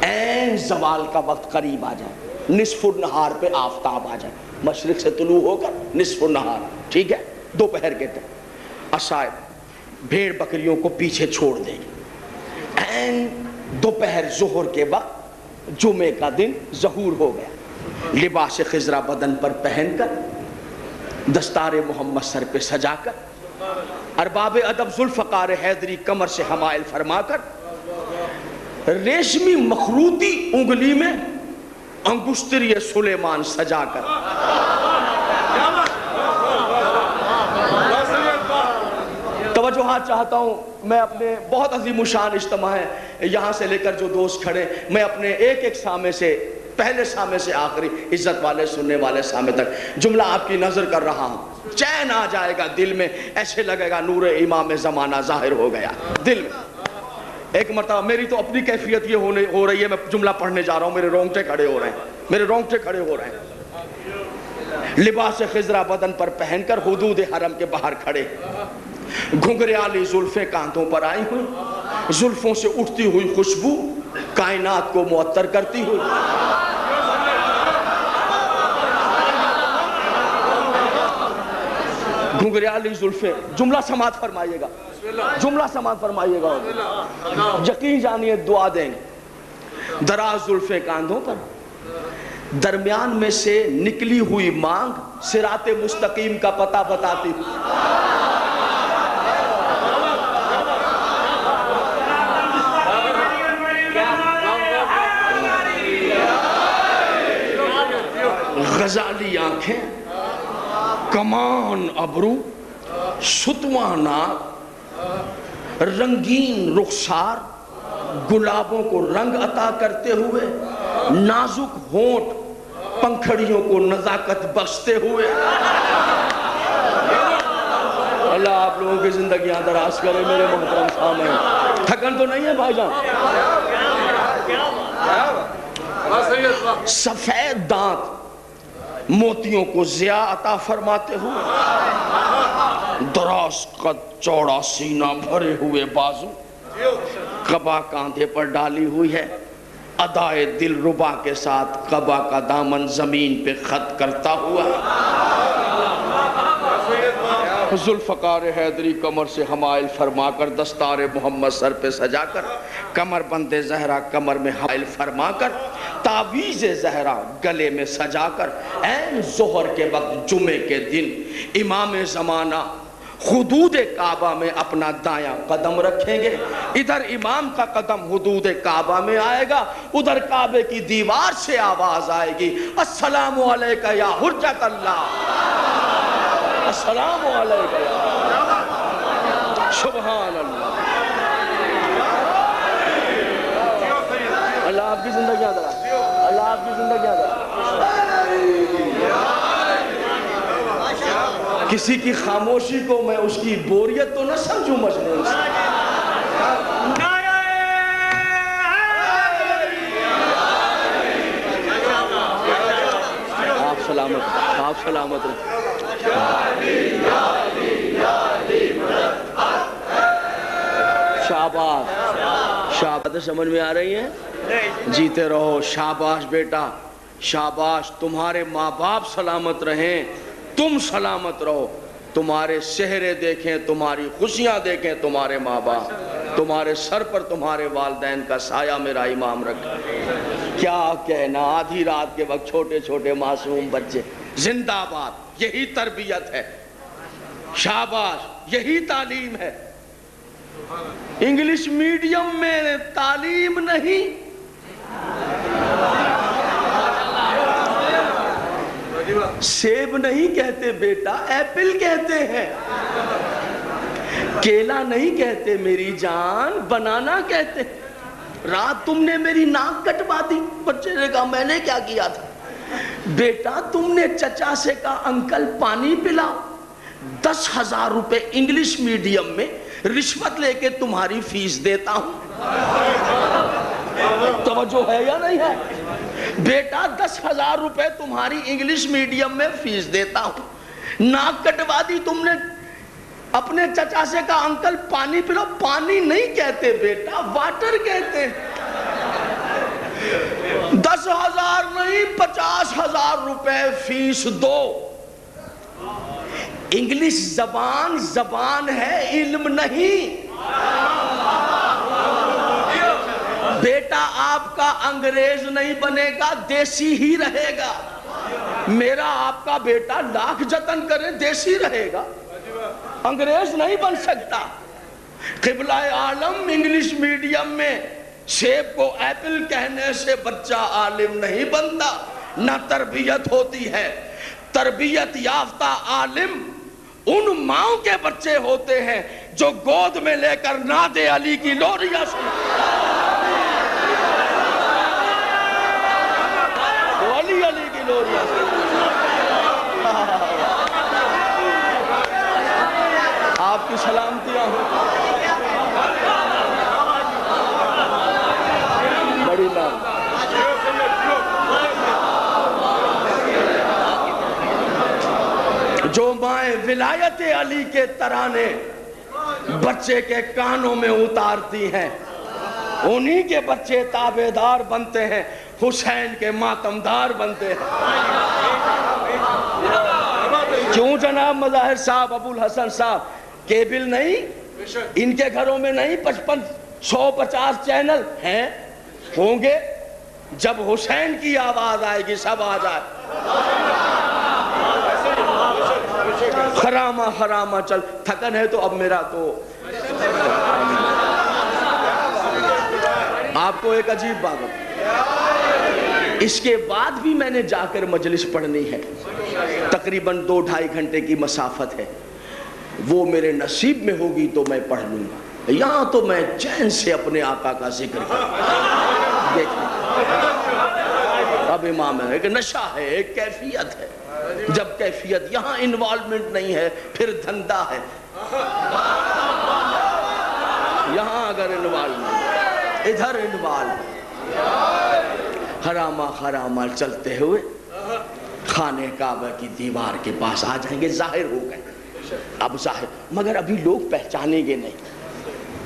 S1: عین زوال کا وقت قریب آ جائے. نصف النہار پہ آفتاب آ جائے، مشرق سے طلوع ہو کر نصف النہار، ٹھیک ہے، دوپہر کے ٹائم عصائب بھیڑ بکریوں کو پیچھے چھوڑ دیں گے، این دوپہر ظہر کے بعد جمعے کا دن ظہور ہو گیا، لباس خضرا بدن پر پہن کر، دستار محمد سر پہ سجا کر، ارباب ادب ذوالفقار حیدری کمر سے حمائل فرما کر، ریشمی مخروطی انگلی میں انگشتری سلیمان سجا کر، توجہات چاہتا ہوں میں اپنے بہت عظیم الشان اجتماع ہے یہاں سے لے کر جو دوست کھڑے، میں اپنے ایک ایک سامع سے، پہلے سامع سے آخری عزت والے سننے والے سامع تک جملہ آپ کی نظر کر رہا ہوں، چین آ جائے گا دل میں، ایسے لگے گا نور امام زمانہ ظاہر ہو گیا دل میں۔ ایک مرتبہ میری تو اپنی کیفیت یہ ہو رہی ہے، میں جملہ پڑھنے جا رہا ہوں، میرے رونگٹے کھڑے ہو رہے ہیں، میرے رونگٹے کھڑے ہو رہے ہیں، لباس خضرا بدن پر پہن کر حدود حرم کے باہر کھڑے، گھنگریالی زلفیں کاندھوں پر آئی ہوئی، زلفوں سے اٹھتی ہوئی خوشبو کائنات کو معطر کرتی ہوئی، گھنگریالی زلفیں، جملہ سماعت فرمائیے گا، جملہ سماعت فرمائیے گا، یقین جانیے دعا دیں گے، دراز زلفیں کاندھوں پر، درمیان میں سے نکلی ہوئی مانگ صراط مستقیم کا پتہ بتاتی ہوئی، غزالی آنکھیں، کمان ابرو، شتواں ناک، رنگین رخسار، گلابوں کو رنگ عطا کرتے ہوئے، نازک ہونٹ پنکھڑیوں کو نزاکت بخشتے ہوئے، اللہ آپ لوگوں کی زندگیاں دراز کرے میرے محترم سامعین، تھکن تو نہیں ہے بھائی جان، سفید دانت موتیوں کو ضیاء عطا فرماتے ہوئے، دراز قد چوڑا سینہ بھرے ہوئے بازو، قبا کاندھے پر ڈالی ہوئی ہے، ادائے دل ربا کے ساتھ قبا کا دامن زمین پہ خط کرتا ہوا ہے، ذوالفقار حیدری کمر سے حمائل فرما کر، دستار محمد سر پہ سجا کر، کمر بند زہرا کمر میں حائل فرما کر، تعویذ زہرا گلے میں سجا کر، این ظہر کے وقت جمعے کے دن امام زمانہ حدود کعبہ میں اپنا دایاں قدم رکھیں گے، ادھر امام کا قدم حدود کعبہ میں آئے گا، ادھر کعبے کی دیوار سے آواز آئے گی، السلام علیکہ یا حجت اللہ، السلام علیکہ یا سبحان اللہ، اللہ آپ کی زندگیاں درا، اللہ آپ کی زندگیاں درا، کسی کی خاموشی کو میں اس کی بوریت تو نہ سمجھوں مجنون سے، آپ سلامت، آپ سلامت رہے، شاباش، شاباش سمجھ میں آ رہی ہیں؟ جیتے رہو، شاباش بیٹا، شاباش، تمہارے ماں باپ سلامت رہیں، تم سلامت رہو، تمہارے چہرے دیکھیں، تمہاری خوشیاں دیکھیں تمہارے ماں باپ، تمہارے سر پر تمہارے والدین کا سایہ میرا امام رکھے، کیا کہنا، آدھی رات کے وقت چھوٹے چھوٹے معصوم بچے، زندہ باد، یہی تربیت ہے، شاباش، یہی تعلیم ہے، انگلش میڈیم میں تعلیم نہیں، سیب نہیں کہتے بیٹا، ایپل کہتے ہیں، کیلا نہیں کہتے میری جان، بنانا کہتے ہیں، رات تم نے میری ناک کٹوا دی، بچے نے کہا میں نے کیا کیا تھا، بیٹا تم نے چچا سے کہا انکل پانی پلاؤ، 10,000 روپے انگلش میڈیم میں رشوت لے کے تمہاری فیس دیتا ہوں، توجہ ہے یا نہیں ہے، بیٹا 10,000 روپے تمہاری انگلش میڈیم میں فیس دیتا ہوں، ناک کٹوا دی تم نے، اپنے چچا سے کہا انکل پانی پلاؤ، پانی نہیں کہتے بیٹا، واٹر کہتے ہیں، 10 10,000 نہیں 50,000 روپے فیس دو. انگلش زبان زبان ہے، علم نہیں. بیٹا آپ کا انگریز نہیں بنے گا، دیسی ہی رہے گا. میرا آپ کا بیٹا لاکھ جتن کرے دیسی رہے گا، انگریز نہیں بن سکتا. قبلہ عالم انگلش میڈیم میں سیب کو ایپل کہنے سے بچہ عالم نہیں بنتا، نہ تربیت ہوتی ہے. تربیت یافتہ عالم ان ماؤں کے بچے ہوتے ہیں جو گود میں لے کر نعت علی کی لوریاں سنتے. علی کی لوریاں آپ کی سلامتیاں ہوں. بڑی نام جو مائیں ولایت علی کے ترانے بچے کے کانوں میں اتارتی ہیں، انہی کے بچے تابعدار بنتے ہیں، حسین کے ماتمدار بنتے ہیں. کیوں جناب مظاہر صاحب، ابو الحسن صاحب، کیبل نہیں ان کے گھروں میں نہیں 150 چینل ہیں؟ ہوں گے. جب حسین کی آواز آئے گی سب آ جائے. خرامہ خرامہ چل. تھکن ہے تو اب میرا تو آپ کو ایک عجیب بات ہے، اس کے بعد بھی میں نے جا کر مجلس پڑھنی ہے. تقریباً 2-2.5 گھنٹے کی مسافت ہے. وہ میرے نصیب میں ہوگی تو میں پڑھ لوں گا. یہاں تو میں چین سے اپنے آقا کا ذکر کروں. دیکھیں اب امام ہے، ایک نشہ ہے، ایک کیفیت ہے. جب کیفیت یہاں انوالومنٹ نہیں ہے پھر دھندا ہے. یہاں اگر انوالومنٹ، ادھر انوالومنٹ. حرامہ حرامہ چلتے ہوئے خانہ کعبہ کی دیوار کے پاس آ جائیں گے. ظاہر ہو گئے اب ظاہر، مگر ابھی لوگ پہچانیں گے نہیں.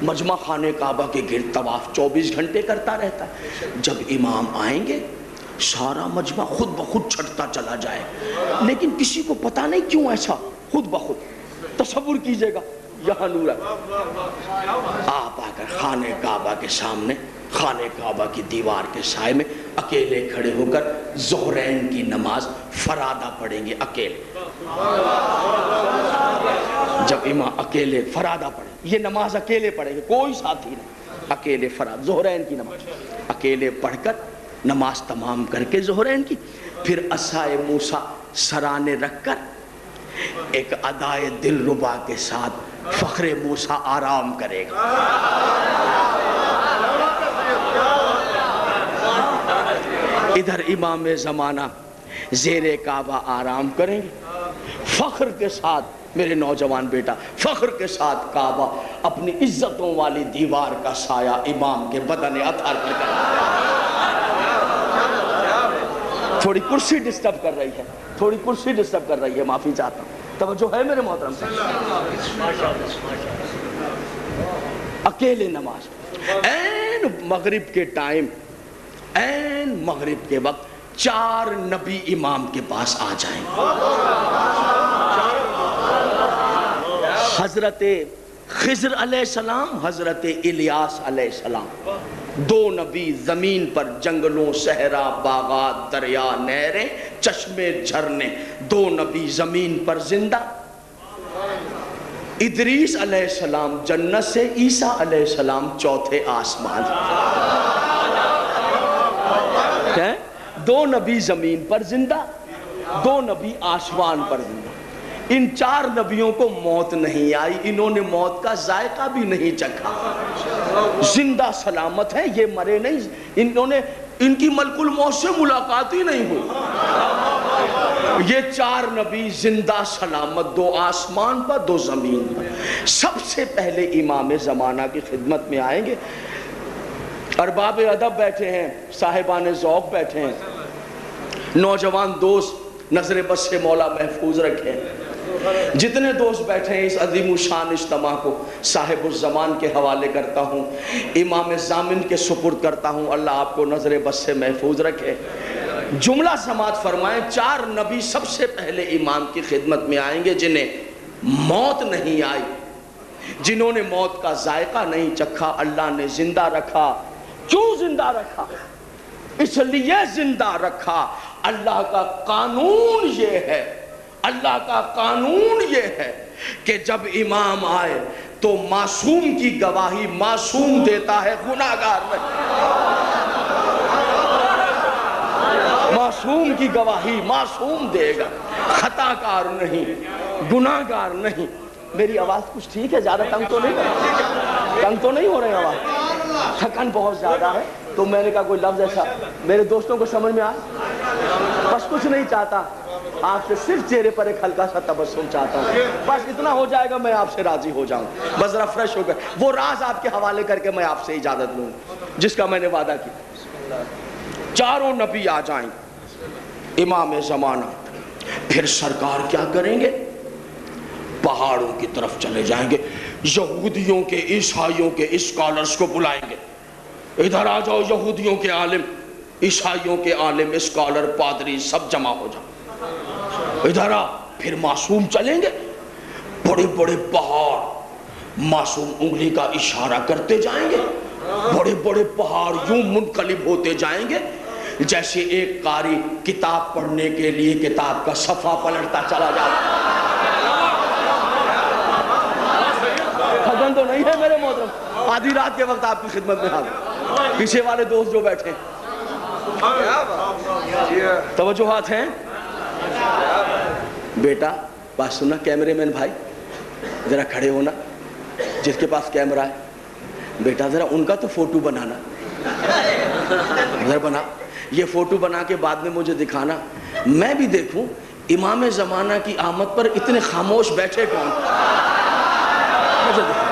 S1: مجمع خانہ کعبہ کے گرد طواف 24 گھنٹے کرتا رہتا ہے. جب امام آئیں گے سارا مجمع خود بخود چھٹتا چلا جائے، لیکن کسی کو پتہ نہیں کیوں ایسا خود بخود. تصور کیجئے گا یہاں نور ہے. آپ آ کر خانہ کعبہ کے سامنے، خانہ کعبہ کی دیوار کے سائے میں اکیلے کھڑے ہو کر ظہرین کی نماز فرادہ پڑھیں گے. اکیلے جب امام اکیلے فرادہ پڑھیں، یہ نماز اکیلے پڑھیں گے، کوئی ساتھی نہیں. اکیلے فراد ظہرین کی نماز اکیلے پڑھ کر نماز تمام کر کے ظہرین کی، پھر عصائے موسیٰ سرانے رکھ کر ایک ادائے دل ربا کے ساتھ فخر موسیٰ آرام کرے گا. ادھر امام زمانہ زیر کعبہ آرام کریں گے. فخر کے ساتھ میرے نوجوان بیٹا، فخر کے ساتھ کعبہ اپنی عزتوں والی دیوار کا سایہ امام کے بدن اطہر پر کرے. تھوڑی کرسی ڈسٹرب کر رہی ہے، تھوڑی کرسی ڈسٹرب کر رہی ہے، معافی چاہتا ہوں. توجہ ہے میرے محترم صاحب. اکیلے نماز این مغرب کے ٹائم، این مغرب کے وقت 4 نبی امام کے پاس آ جائیں. حضرت خضر علیہ السلام، حضرت الیاس علیہ السلام، 2 نبی زمین پر، جنگلوں، صحرا، باغات، دریا، نہریں، چشمے، جھرنے. 2 نبی زمین پر زندہ. ادریس علیہ السلام جنت سے، عیسیٰ علیہ السلام 4تھے آسمان. 2 نبی زمین پر زندہ، 2 نبی آسمان پر زندہ. ان 4 نبیوں کو موت نہیں آئی، انہوں نے موت کا ذائقہ بھی نہیں چکھا. زندہ سلامت ہیں، یہ مرے نہیں. انہوں نے، ان کی ملک الموت سے ملاقات ہی نہیں ہوئی. یہ 4 نبی زندہ سلامت، 2 آسمان پر، 2 زمین پر. سب سے پہلے امام زمانہ کی خدمت میں آئیں گے. ارباب ادب بیٹھے ہیں، صاحبان ذوق بیٹھے ہیں، نوجوان دوست نظر بس سے مولا محفوظ رکھیں. جتنے دوست بیٹھے ہیں اس عظیم الشان اجتماع کو صاحب الزمان کے حوالے کرتا ہوں، امام ضامن کے سپرد کرتا ہوں۔ اللہ آپ کو نظر بس سے محفوظ رکھے۔ جملہ سماعت فرمائیں، 4 نبی سب سے پہلے امام کی خدمت میں آئیں گے جنہیں موت نہیں آئی، جنہوں نے موت کا ذائقہ نہیں چکھا، اللہ نے زندہ رکھا۔ کیوں زندہ رکھا؟ اس لیے زندہ رکھا، اللہ کا قانون یہ ہے، اللہ کا قانون یہ ہے کہ جب امام آئے تو معصوم کی گواہی معصوم دیتا ہے، گناہگار نہیں۔ معصوم کی گواہی معصوم دے گا، خطا کار نہیں، گناہگار نہیں۔ میری آواز کچھ ٹھیک ہے؟ زیادہ تنگ تو نہیں ہو رہے ہیں؟ آواز تھکن بہت زیادہ ہے تو میں نے کہا کوئی لفظ ایسا میرے دوستوں کو سمجھ میں آئے۔ بس کچھ نہیں چاہتا، آپ سے صرف چہرے پر ایک ہلکا سا تبسم چاہتا ہوں، بس اتنا ہو جائے گا، میں آپ سے راضی ہو جاؤں، بس ذرا فریش ہو گئے۔ وہ راز آپ کے حوالے کر کے میں آپ سے اجازت لوں جس کا میں نے وعدہ کیا۔ 4 نبی آ جائیں امام زمانہ، پھر سرکار کیا کریں گے؟ پہاڑوں کی طرف چلے جائیں گے، یہودیوں کے عیسائیوں کے اسکالرز کو بلائیں گے، ادھر آ جاؤ یہودیوں کے عالم، عیسائیوں کے عالم، اسکالر، پادری سب جمع ہو جاؤ، ادھر آ۔ پھر معصوم چلیں گے، بڑے بڑے پہاڑ، معصوم انگلی کا اشارہ کرتے جائیں گے، بڑے بڑے پہاڑ یوں منقلب ہوتے جائیں گے جیسے ایک قاری کتاب پڑھنے کے لیے کتاب کا صفحہ پلٹتا چلا جاتا۔ خزن تو نہیں ہے میرے محترم، آدھی رات کے وقت آپ کی خدمت میں حاضر، پیچھے والے دوست جو بیٹھے توجہات ہیں؟ بیٹا بات سننا، کیمرے مین بھائی ذرا کھڑے ہونا، جس کے پاس کیمرہ ہے بیٹا ذرا ان کا تو فوٹو بنانا، ذرا بنا، یہ فوٹو بنا کے بعد میں مجھے دکھانا، میں بھی دیکھوں امام زمانہ کی آمد پر اتنے خاموش بیٹھے کون، مجھے دکھا۔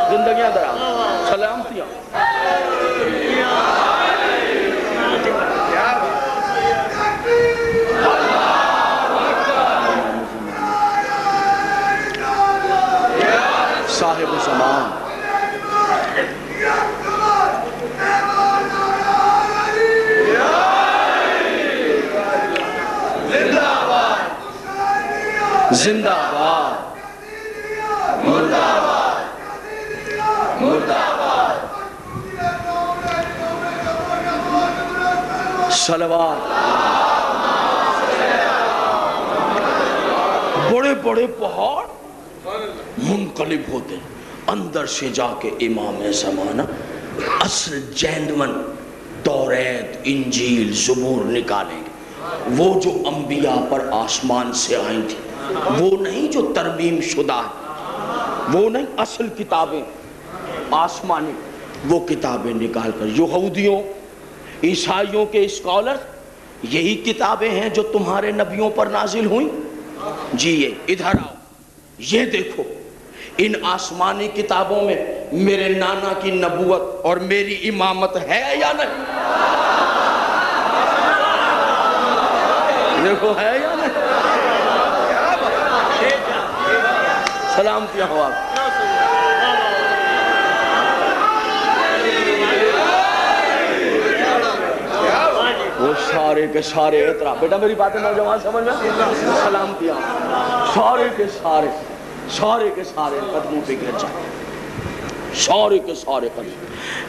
S1: زندگیاں درام، سلامتیاں، صاحب زمان، زندہ باد، مردہ باد، مردہ باد، صلوات۔ بڑے بڑے پہاڑ منقلب ہوتے، اندر سے جا کے امام زمانہ اصل جینون توریت، انجیل، زبور نکالیں گے، وہ جو انبیاء پر آسمان سے آئی تھی، وہ نہیں جو ترمیم شدہ ہے، وہ نہیں، اصل کتابیں آسمانی، وہ کتابیں نکال کر یہودیوں عیسائیوں کے اسکالر، یہی کتابیں ہیں جو تمہارے نبیوں پر نازل ہوئیں، جی یہ ادھر آؤ، یہ دیکھو ان آسمانی کتابوں میں میرے نانا کی نبوت اور میری امامت ہے یا نہیں؟ دیکھو ہے یا نہیں؟ سلامتیاں ہو آپ۔ وہ سارے کے سارے اعتراف، بیٹا میری باتیں نوجوان سمجھ میں، سلامتیاں، سارے کے سارے، سارے کے سارے قدموں پہ گر جائیں، سارے کے سارے قدم۔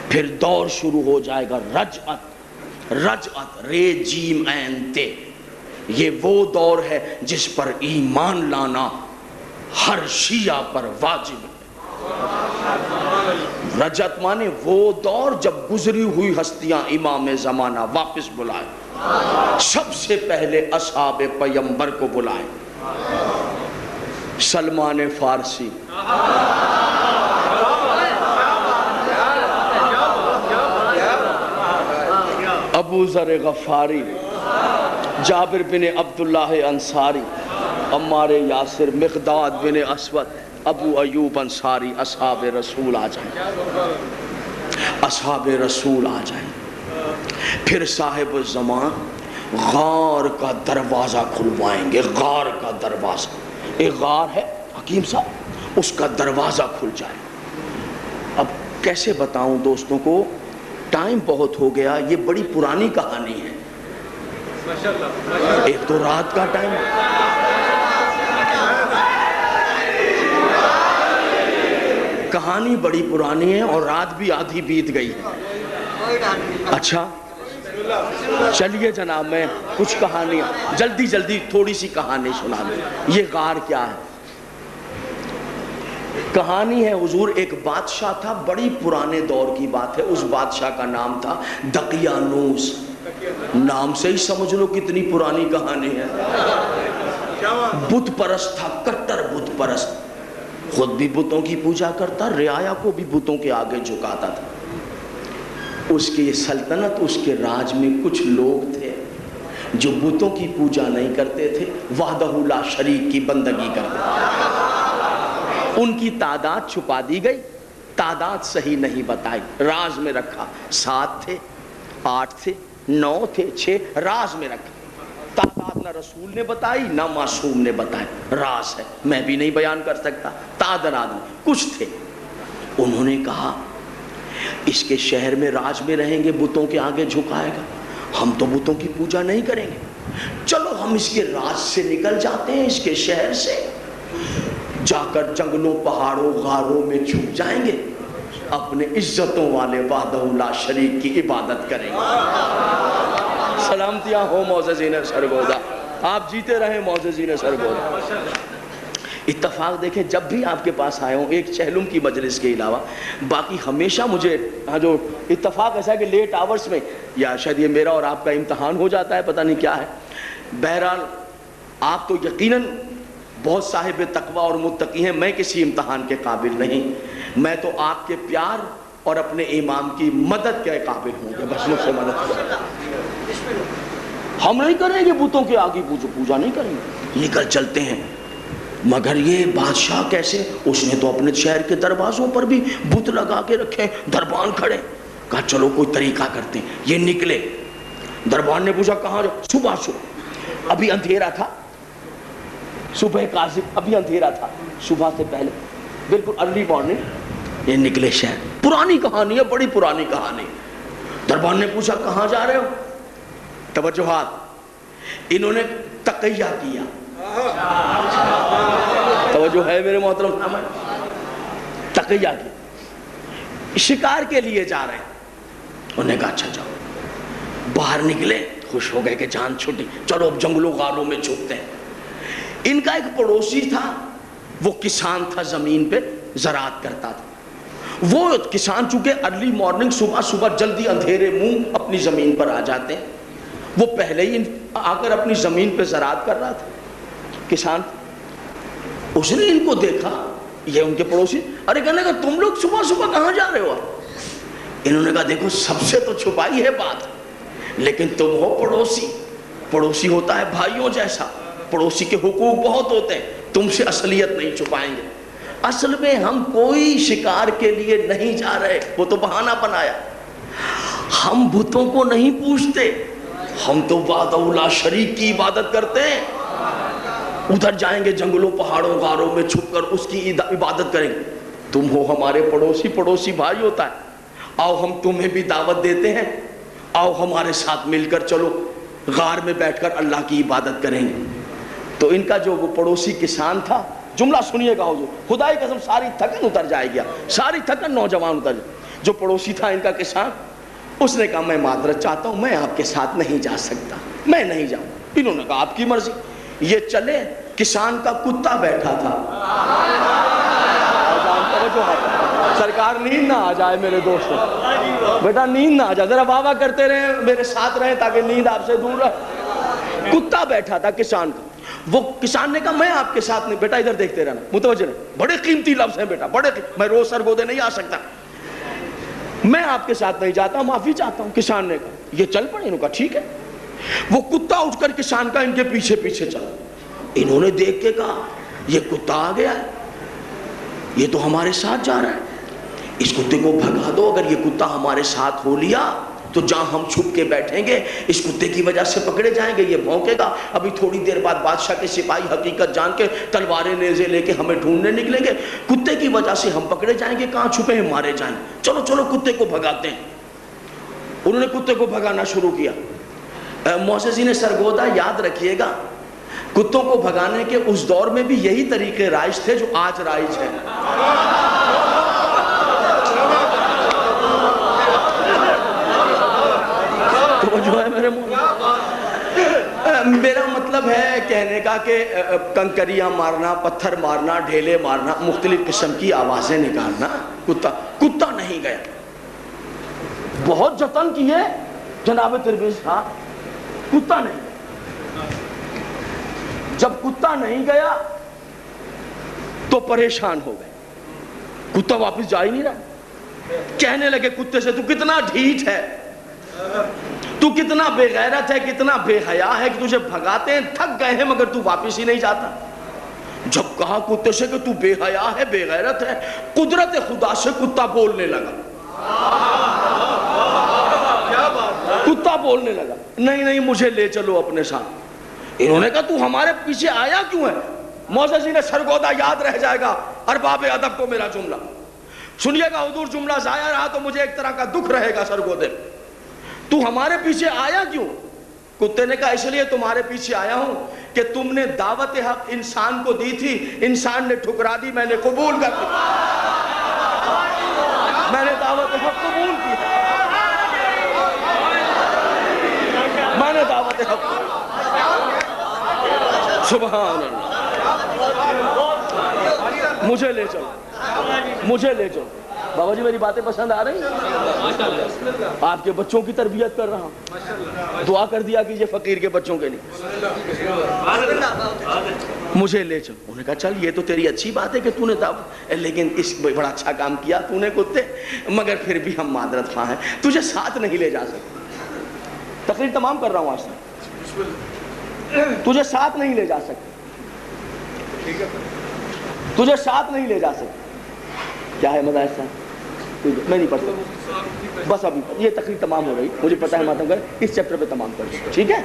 S1: پھر دور شروع ہو جائے گا رجعت، رجعت رے جیم عین تے، یہ وہ دور ہے جس پر ایمان لانا ہر شیعہ پر واجب ہے۔ رجعت مانے وہ دور جب گزری ہوئی ہستیاں امام زمانہ واپس بلائیں، سب سے پہلے اصحاب پیمبر کو بلائیں، سلمان فارسی، ابو ذر غفاری، جابر بن عبداللہ انصاری، عمار یاسر، مقداد بن اسود، ابو ایوب انصاری، اصحاب رسول آ جائیں۔ اصحاب رسول آ جائیں، پھر صاحب زمان غار کا دروازہ کھلوائیں گے، غار کا دروازہ، ایک غار ہے حکیم صاحب، اس کا دروازہ کھل جائے۔ اب کیسے بتاؤں دوستوں کو، ٹائم بہت ہو گیا، یہ بڑی پرانی کہانی ہے، ایک تو رات کا ٹائم، کہانی بڑی پرانی ہے اور رات بھی آدھی بیت گئی ہے۔ اچھا چلیے جناب، میں کچھ کہانیاں جلدی جلدی تھوڑی سی کہانی سنا دوں۔ یہ غار کیا ہے؟ کہانی ہے حضور، ایک بادشاہ تھا، بڑی پرانے دور کی بات ہے، اس بادشاہ کا نام تھا دقیانوس۔ نام سے ہی سمجھ لو کتنی پرانی کہانی ہے۔ بت پرست تھا، کٹر بت پرست، خود بھی بتوں کی پوجا کرتا، رعایا کو بھی بتوں کے آگے جھکاتا تھا۔ اس کی سلطنت، اس کے راج میں کچھ لوگ تھے جو بتوں کی پوجا نہیں کرتے تھے، وحدہ لا شریک کی بندگی کرتے تھے۔ ان کی تعداد چھپا دی گئی، تعداد صحیح نہیں بتائی، راز میں رکھا، 7 تھے، 8 تھے، 9 تھے، 6، راز میں رکھا۔ تعداد نہ رسول نے بتائی نہ معصوم نے بتائی، راز ہے، میں بھی نہیں بیان کر سکتا۔ تعداد میں کچھ تھے، انہوں نے کہا اس کے شہر میں راج میں رہیں گے، بتوں کے آگے جھکائے گا، ہم تو بتوں کی پوجا نہیں کریں گے، چلو ہم اس کے راج سے نکل جاتے ہیں، اس کے شہر سے جا کر جنگلوں پہاڑوں غاروں میں چھپ جائیں گے، اپنے عزتوں والے وحدہ لا شریک کی عبادت کریں گے۔ سلامتیاں ہو معززین سرگودا، آپ جیتے رہیں معززین سرگودا۔ اتفاق دیکھیں، جب بھی آپ کے پاس آئے ہوں، ایک چہلم کی مجلس کے علاوہ باقی ہمیشہ مجھے جو اتفاق ایسا ہے کہ لیٹ آورز میں، یا شاید یہ میرا اور آپ کا امتحان ہو جاتا ہے، پتہ نہیں کیا ہے، بہرحال آپ تو یقیناً بہت صاحب تقویٰ اور متقی ہیں، میں کسی امتحان کے قابل نہیں، میں تو آپ کے پیار اور اپنے امام کی مدد کے قابل ہوں گے، بس مجھ سے مدد کریں۔ ہم نہیں کریں گے بتوں کے آگے پوجا نہیں کریں گے، نکل چلتے ہیں۔ مگر یہ بادشاہ کیسے؟ اس نے تو اپنے شہر کے دروازوں پر بھی بت لگا کے رکھے، دربان کھڑے، کہا چلو کوئی طریقہ کرتے ہیں۔ یہ نکلے، دربان نے پوچھا کہاں جاؤ؟ صبح ابھی اندھیرا تھا، صبح کاذب، ابھی اندھیرا تھا، صبح سے پہلے بالکل ارلی مارننگ یہ نکلے شہر۔ پرانی کہانی ہے، بڑی پرانی کہانی۔ دربان نے پوچھا کہاں جا رہے ہو؟ توجہات، انہوں نے تقیہ کیا، توجہ ہے میرے محترم، تقیہ کی، شکار کے لیے جا رہے ہیں۔ انہوں نے کہا اچھا جاؤ، باہر نکلے، خوش ہو گئے کہ جان چھٹی، چلو اب جنگلوں غاروں میں چھپتے ہیں۔ ان کا ایک پڑوسی تھا، وہ کسان تھا، زمین پہ زراعت کرتا تھا۔ وہ کسان چونکہ ارلی مارننگ صبح جلدی اندھیرے منہ اپنی زمین پر آ جاتے ہیں، وہ پہلے ہی آ کر اپنی زمین پہ زراعت کر رہا تھا، کسان۔ اس نے ان کو دیکھا، یہ ان کے پڑوسی، ارے کہنے لگا تم لوگ صبح کہاں جا رہے ہو؟ انہوں نے کہا دیکھو سب سے تو چھپائی ہے بات، لیکن تم ہو پڑوسی، پڑوسی ہوتا ہے بھائیوں جیسا، پڑوسی کے حقوق بہت ہوتے ہیں، تم سے اصلیت نہیں چھپائیں گے۔ اصل میں ہم کوئی شکار کے لیے نہیں جا رہے، وہ تو بہانہ بنایا، ہم بتوں کو نہیں پوجتے، ہم تو وحدہ لا شریک کی عبادت کرتے ہیں، ادھر جائیں گے جنگلوں پہاڑوں غاروں میں چھپ کر اس کی عبادت کریں گے۔ تم ہو ہمارے پڑوسی، پڑوسی بھائی ہوتا ہے، آؤ ہم تمہیں بھی دعوت دیتے ہیں، آؤ ہمارے ساتھ مل کر چلو غار میں بیٹھ کر اللہ کی عبادت کریں گے۔ تو ان کا جو وہ پڑوسی کسان تھا، جملہ سنیے گا حضور، خدا کی قسم ساری تھکن اتر جائے گیا، ساری تھکن نوجوان اتر جائے۔ جو پڑوسی تھا ان کا کسان، اس نے کہا میں معذرت چاہتا ہوں، میں آپ کے ساتھ نہیں جا سکتا، میں نہیں جاؤں۔ انہوں نے کہا آپ کی مرضی۔ یہ چلے، کسان کا کتا بیٹھا تھا، سرکار نیند نہ آ جائے میرے دوستوں، بیٹا نیند نہ آ جائے، ذرا واہ واہ کرتے رہیں، میرے ساتھ رہیں تاکہ نیند آپ سے دور رہے۔ کتا بیٹھا تھا کسان کا، وہ کسان نے کہا میں آپ کے ساتھ نہیں، بیٹا ادھر دیکھتے رہنا، متوجہ رہے، بڑے قیمتی لفظ ہیں بیٹا، بڑے میں روز سرگودے نہیں آ سکتا، میں آپ کے ساتھ نہیں جاتا، معافی چاہتا ہوں۔ کسان نے کہا، یہ چل پڑے، انہوں نے کہا ٹھیک ہے۔ وہ کتا اٹھ کر کسان کا ان کے پیچھے پیچھے چلا، انہوں نے دیکھ کے کہا یہ کتا آ گیا ہے، یہ تو ہمارے ساتھ جا رہا ہے۔ اس کتے کو بھگا دو. اگر یہ کتا ہمارے ساتھ ہو لیا تو جہاں ہم چھپ کے بیٹھیں گے اس کتے کی وجہ سے پکڑے جائیں گے. یہ بھونکے گا, ابھی تھوڑی دیر بعد بادشاہ کے سپاہی حقیقت جان کے تلواریں نیزے لے کے ہمیں ڈھونڈنے نکلیں گے. کتے کی وجہ سے ہم پکڑے جائیں گے, کہاں چھپے ہیں مارے جائیں. چلو چلو کتے کو بھگاتے ہیں. انہوں نے کتے کو بھگانا شروع کیا. محسسین سرگودا یاد رکھیے گا, کتوں کو بھگانے کے اس دور میں بھی یہی طریقے رائج تھے جو آج رائج ہیں. تو جو ہے میرا مطلب ہے کہنے کا کہ کنکریاں مارنا, پتھر مارنا, ڈھیلے مارنا, مختلف قسم کی آوازیں نکالنا. کتا نہیں گیا. بہت جتن کیے جناب تربیز صاحب, کتا نہیں گیا. جب کتا نہیں گیا تو پریشان ہو گئے. کتا واپس جا ہی نہیں رہا. کہنے لگے کتے سے, تو کتنا ڈھیٹ ہے, تو کتنا بے غیرت ہے, کتنا بے حیا ہے کہ تجھے بھگاتے ہیں, تھک گئے ہیں مگر تو واپس ہی نہیں جاتا. جب کہا کتے سے کہ تو بے حیا ہے, بے غیرت ہے, قدرت خدا سے کتا بولنے لگا. کتا بولنے لگا, نہیں نہیں مجھے لے چلو اپنے ساتھ. انہوں نے کہا تو ہمارے پیچھے آیا کیوں ہے؟ محسسین سرگودا یاد رہ جائے گا ارباب ادب کو میرا جملہ. سنیے گا حضور, جملہ ضائع رہا تو مجھے ایک طرح کا دکھ رہے گا سرگودے. تو ہمارے پیچھے آیا کیوں؟ کتے نے کہا اس لیے تمہارے پیچھے آیا ہوں کہ تم نے دعوت حق انسان کو دی تھی, انسان نے ٹھکرا دی, میں نے قبول کر دی. میں نے دعوت حق قبول کی, میں نے دعوت حق. سبحان اللہ. مجھے لے چلو, مجھے لے چلو. بابا جی میری باتیں پسند آ رہی ہیں؟ آپ کے بچوں کی تربیت کر رہا ہوں. دعا کر دیا کیجئے فقیر کے بچوں کے لیے. مجھے لے چلو. انہوں نے کہا چل یہ تو تیری اچھی بات ہے کہ تو نے دعوت, لیکن اس بڑا اچھا کام کیا تو نے کتے, مگر پھر بھی ہم معذرت خواہ ہیں, تجھے ساتھ نہیں لے جا سکتے. تقریر تمام کر رہا ہوں آج تک. تجھے ساتھ نہیں لے جا سکتے, تجھے ساتھ نہیں لے جا سکتے. کیا ہے مدارس صاحب؟ میں نہیں پڑھتا, بس ابھی یہ تقریر تمام ہو رہی, مجھے پتا ہے ماتم کر اس چیپٹر پہ تمام کر دیں, ٹھیک ہے.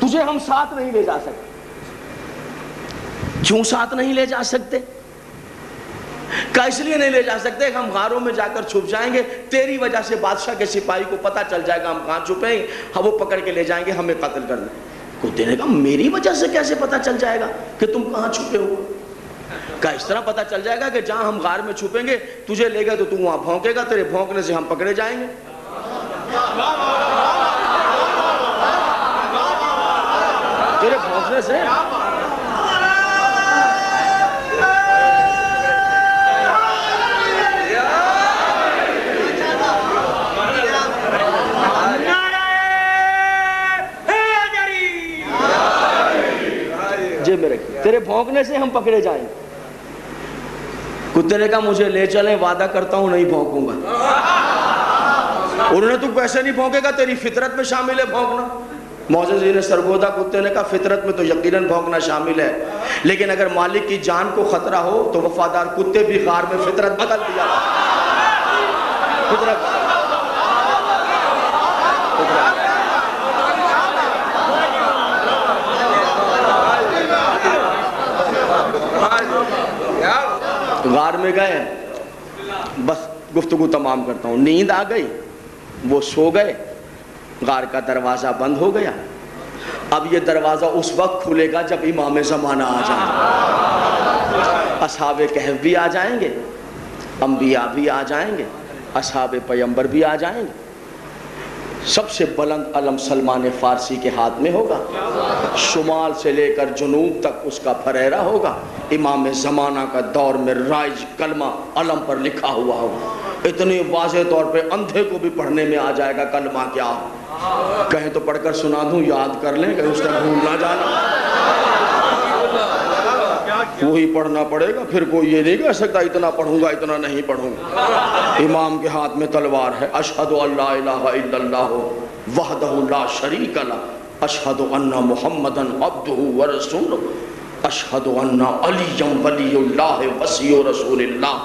S1: تجھے ہم ساتھ نہیں لے جا سکتے. کیوں ساتھ نہیں لے جا سکتے؟ کہ اس لیے نہیں لے جا سکتے کہ ہم غاروں میں جا کر چھپ جائیں گے, تیری وجہ سے بادشاہ کے سپاہی کو پتہ چل جائے گا ہم کہاں چھپے ہیں, ہم وہ پکڑ کے لے جائیں گے, ہمیں قتل کر دیں. کتے نے کہا میری وجہ سے کیسے پتہ چل جائے گا کہ تم کہاں چھپے ہو؟ کہ اس طرح پتہ چل جائے گا کہ جہاں ہم غار میں چھپیں گے تجھے لے گئے تو تو وہاں بھونکے گا, تیرے بھونکنے سے ہم پکڑے جائیں گے. تیرے بھونکنے سے تیرے بھونکنے سے ہم پکڑے جائیں. کتے نے کہا مجھے لے چلیں, وعدہ کرتا ہوں نہیں بھونکوں گا. انہوں نے تو کیسے نہیں بھونکے گا, تیری فطرت میں شامل ہے بھونکنا. محسسین سرگودا کتے نے کہا فطرت میں تو یقیناً بھونکنا شامل ہے, لیکن اگر مالک کی جان کو خطرہ ہو تو وفادار کتے بھی غار میں فطرت بدل دیا. فطرت غار میں گئے, بس گفتگو تمام کرتا ہوں. نیند آ گئی, وہ سو گئے, غار کا دروازہ بند ہو گیا. اب یہ دروازہ اس وقت کھلے گا جب امام زمانہ آ جائیں. اصحاب کہف بھی آ جائیں گے, انبیاء بھی آ جائیں گے, اصحاب پیمبر بھی آ جائیں گے. سب سے بلند علم سلمان فارسی کے ہاتھ میں ہوگا, شمال سے لے کر جنوب تک اس کا پھریرا ہوگا. امام زمانہ کا دور میں رائج کلمہ علم پر لکھا ہوا ہوگا. اتنے واضح طور پہ اندھے کو بھی پڑھنے میں آ جائے گا کلمہ کیا. کہیں تو پڑھ کر سنا دوں, یاد کر لیں, کہیں اس کا بھول نہ جانا. وہی پڑھنا پڑے گا, پھر کوئی یہ نہیں کہہ سکتا اتنا پڑھوں گا اتنا نہیں پڑھوں گا. امام کے ہاتھ میں تلوار ہے. اشہد ان لا الہ الا اللہ وحدہ لا شریک لہ اشہد ان محمدا عبدہ ورسولہ اشہد ان علی ولی اللہ وصی رسول اللہ.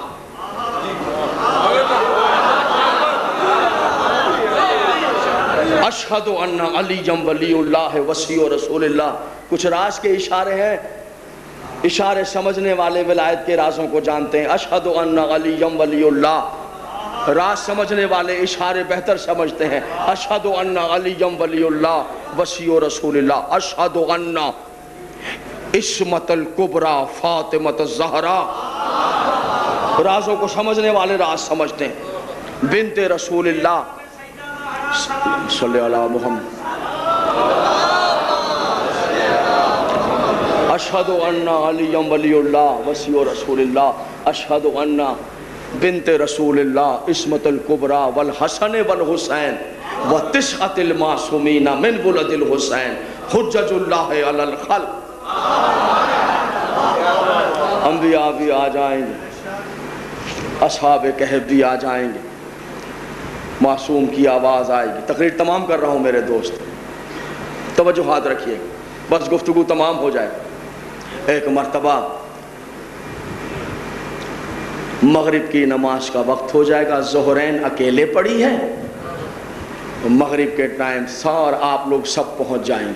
S1: اشہد ان علی ولی اللہ وصی رسول اللہ. کچھ راز کے اشارے ہیں، اشارے سمجھنے والے ولایت کے رازوں کو جانتے ہیں. اشہد ان علی ولی اللہ، راز سمجھنے والے اشارے بہتر سمجھتے ہیں. اشہد ان علی ولی اللہ وصی رسول اللہ. اشہد ان عصمت الکبریٰ فاطمۃ الزہرا، رازوں کو سمجھنے والے راز سمجھتے ہیں. بنت رسول اللہ صلی اللہ علیہ محمد. اشہد ان علی ولی اللہ وصی رسول اللہ. اشہد ان بنت رسول اللہ عصمت الکبریٰ والحسن والحسین وتسعۃ المعصومین من ولد الحسین حجج اللہ علی الخلق. انبیاء بھی آ جائیں گے، اصحاب کہف بھی آ جائیں گے، معصوم کی آواز آئے گی. تقریر تمام کر رہا ہوں میرے دوست، توجہات رکھیے، بس گفتگو تمام ہو جائے. ایک مرتبہ مغرب کی نماز کا وقت ہو جائے گا، ظہرین اکیلے پڑھی ہے، مغرب کے ٹائم سار آپ لوگ سب پہنچ جائیں گے.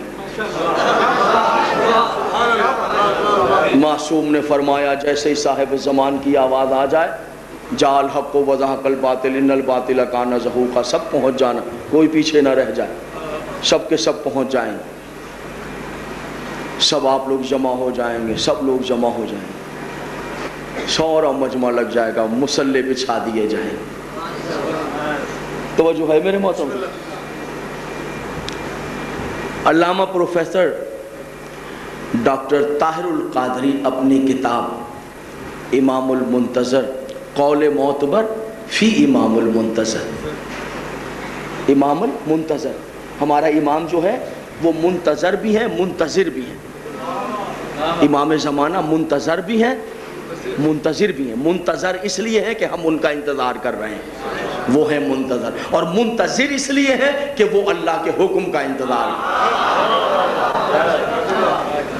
S1: معصوم نے فرمایا جیسے ہی صاحب زمان کی آواز آ جائے، جا الحق و وزہق الباطل ان الباطل کان زہوقا، سب پہنچ جانا، کوئی پیچھے نہ رہ جائے. سب کے سب پہنچ جائیں گے، سب آپ لوگ جمع ہو جائیں گے، سب لوگ جمع ہو جائیں گے. سورا مجمع لگ جائے گا، مصلے بچھا دیے جائیں. توجہ ہے میرے محترم. علامہ پروفیسر ڈاکٹر طاہر القادری اپنی کتاب امام المنتظر قول معتبر فی امام المنتظر، امام المنتظر، ہمارا امام جو ہے وہ منتظر بھی ہے منتظر بھی ہے. امام زمانہ منتظر بھی ہیں منتظر بھی ہیں. منتظر اس لیے ہے کہ ہم ان کا انتظار کر رہے ہیں، وہ ہے منتظر. اور منتظر اس لیے ہے کہ وہ اللہ کے حکم کا انتظار ہے.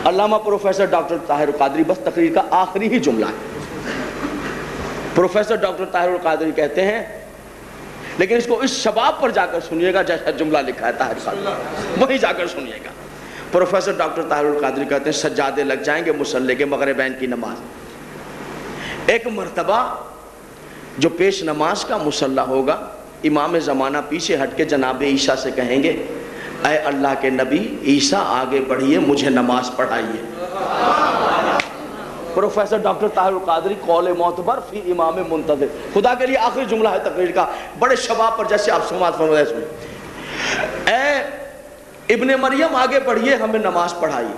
S1: علامہ پروفیسر ڈاکٹر طاہر القادری، بس تقریر کا آخری ہی جملہ ہے. پروفیسر ڈاکٹر طاہر القادری کہتے ہیں، لیکن اس کو اس شباب پر جا کر سنیے گا جیسا جملہ لکھا ہے طاہر القادری، وہیں جا کر سنیے گا. پروفیسر ڈاکٹر طاہر القادری کہتے ہیں سجادے لگ جائیں گے مصلی کے مغربین کی نماز. ایک مرتبہ جو پیش نماز کا مصلی ہوگا، امام زمانہ پیچھے ہٹ کے جناب عیسیٰ سے کہیں گے اے اللہ کے نبی عیسیٰ آگے بڑھیے، مجھے نماز پڑھائیے. پروفیسر ڈاکٹر طاہر القادری قول معتبر فی امام منتظر. خدا کے لیے آخری جملہ ہے تقریر کا، بڑے شباب پر جیسے آپ سماعت فرمائیں. اے ابن مریم آگے بڑھیے، ہمیں نماز پڑھائیے.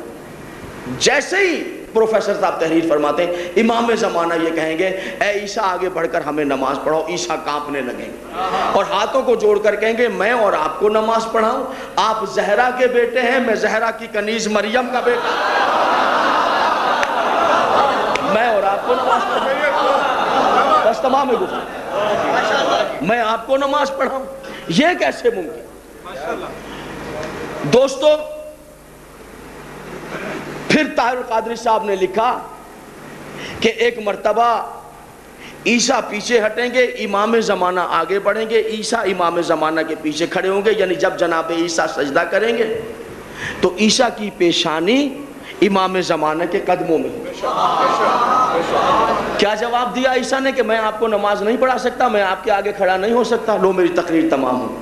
S1: جیسے ہی پروفیسر صاحب تحریر فرماتے ہیں امام زمانہ یہ کہیں گے اے عیسیٰ آگے بڑھ کر ہمیں نماز پڑھاؤ. عیسیٰ کانپنے لگیں گے اور ہاتھوں کو جوڑ کر کہیں گے میں اور آپ کو نماز پڑھاؤں. آپ زہرا کے بیٹے ہیں، میں زہرا کی کنیز مریم کا بیٹا، میں اور آپ کو نماز پڑھاؤں. بس تمام ہے گفتگو، میں آپ کو نماز پڑھاؤں. یہ کیسے ممکن؟ دوستو پھر طاہر القادری صاحب نے لکھا کہ ایک مرتبہ عیسیٰ پیچھے ہٹیں گے، امام زمانہ آگے بڑھیں گے، عیسیٰ امام زمانہ کے پیچھے کھڑے ہوں گے. یعنی جب جناب عیسیٰ سجدہ کریں گے تو عیسیٰ کی پیشانی امام زمانہ کے قدموں میں. کیا جواب دیا عیسیٰ نے کہ میں آپ کو نماز نہیں پڑھا سکتا، میں آپ کے آگے کھڑا نہیں ہو سکتا. لو میری تقریر تمام ہو.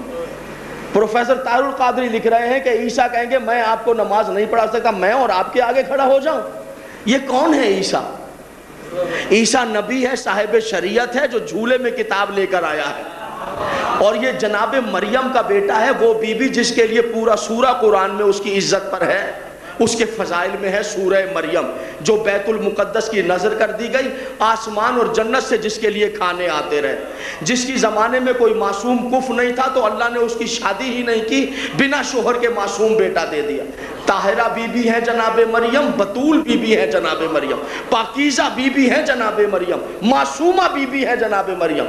S1: پروفیسر طاہر القادری لکھ رہے ہیں کہ عیسیٰ کہیں گے میں آپ کو نماز نہیں پڑھا سکتا، میں اور آپ کے آگے کھڑا ہو جاؤں. یہ کون ہے عیسیٰ؟ عیسیٰ نبی ہے، صاحب شریعت ہے، جو جھولے میں کتاب لے کر آیا ہے. اور یہ جناب مریم کا بیٹا ہے، وہ بی بی جس کے لیے پورا سورہ قرآن میں اس کی عزت پر ہے. اس کے فضائل میں ہے سورہ مریم، جو بیت المقدس کی نظر کر دی گئی، آسمان اور جنت سے جس کے لیے کھانے آتے رہے. جس کی زمانے میں کوئی معصوم کف نہیں تھا تو اللہ نے اس کی شادی ہی نہیں کی، بنا شوہر کے معصوم بیٹا دے دیا. طاہرہ بی بی ہے جناب مریم، بطول بی بی ہے جناب مریم، پاکیزہ بی بی ہے جناب مریم، معصومہ بی بی ہے جناب مریم.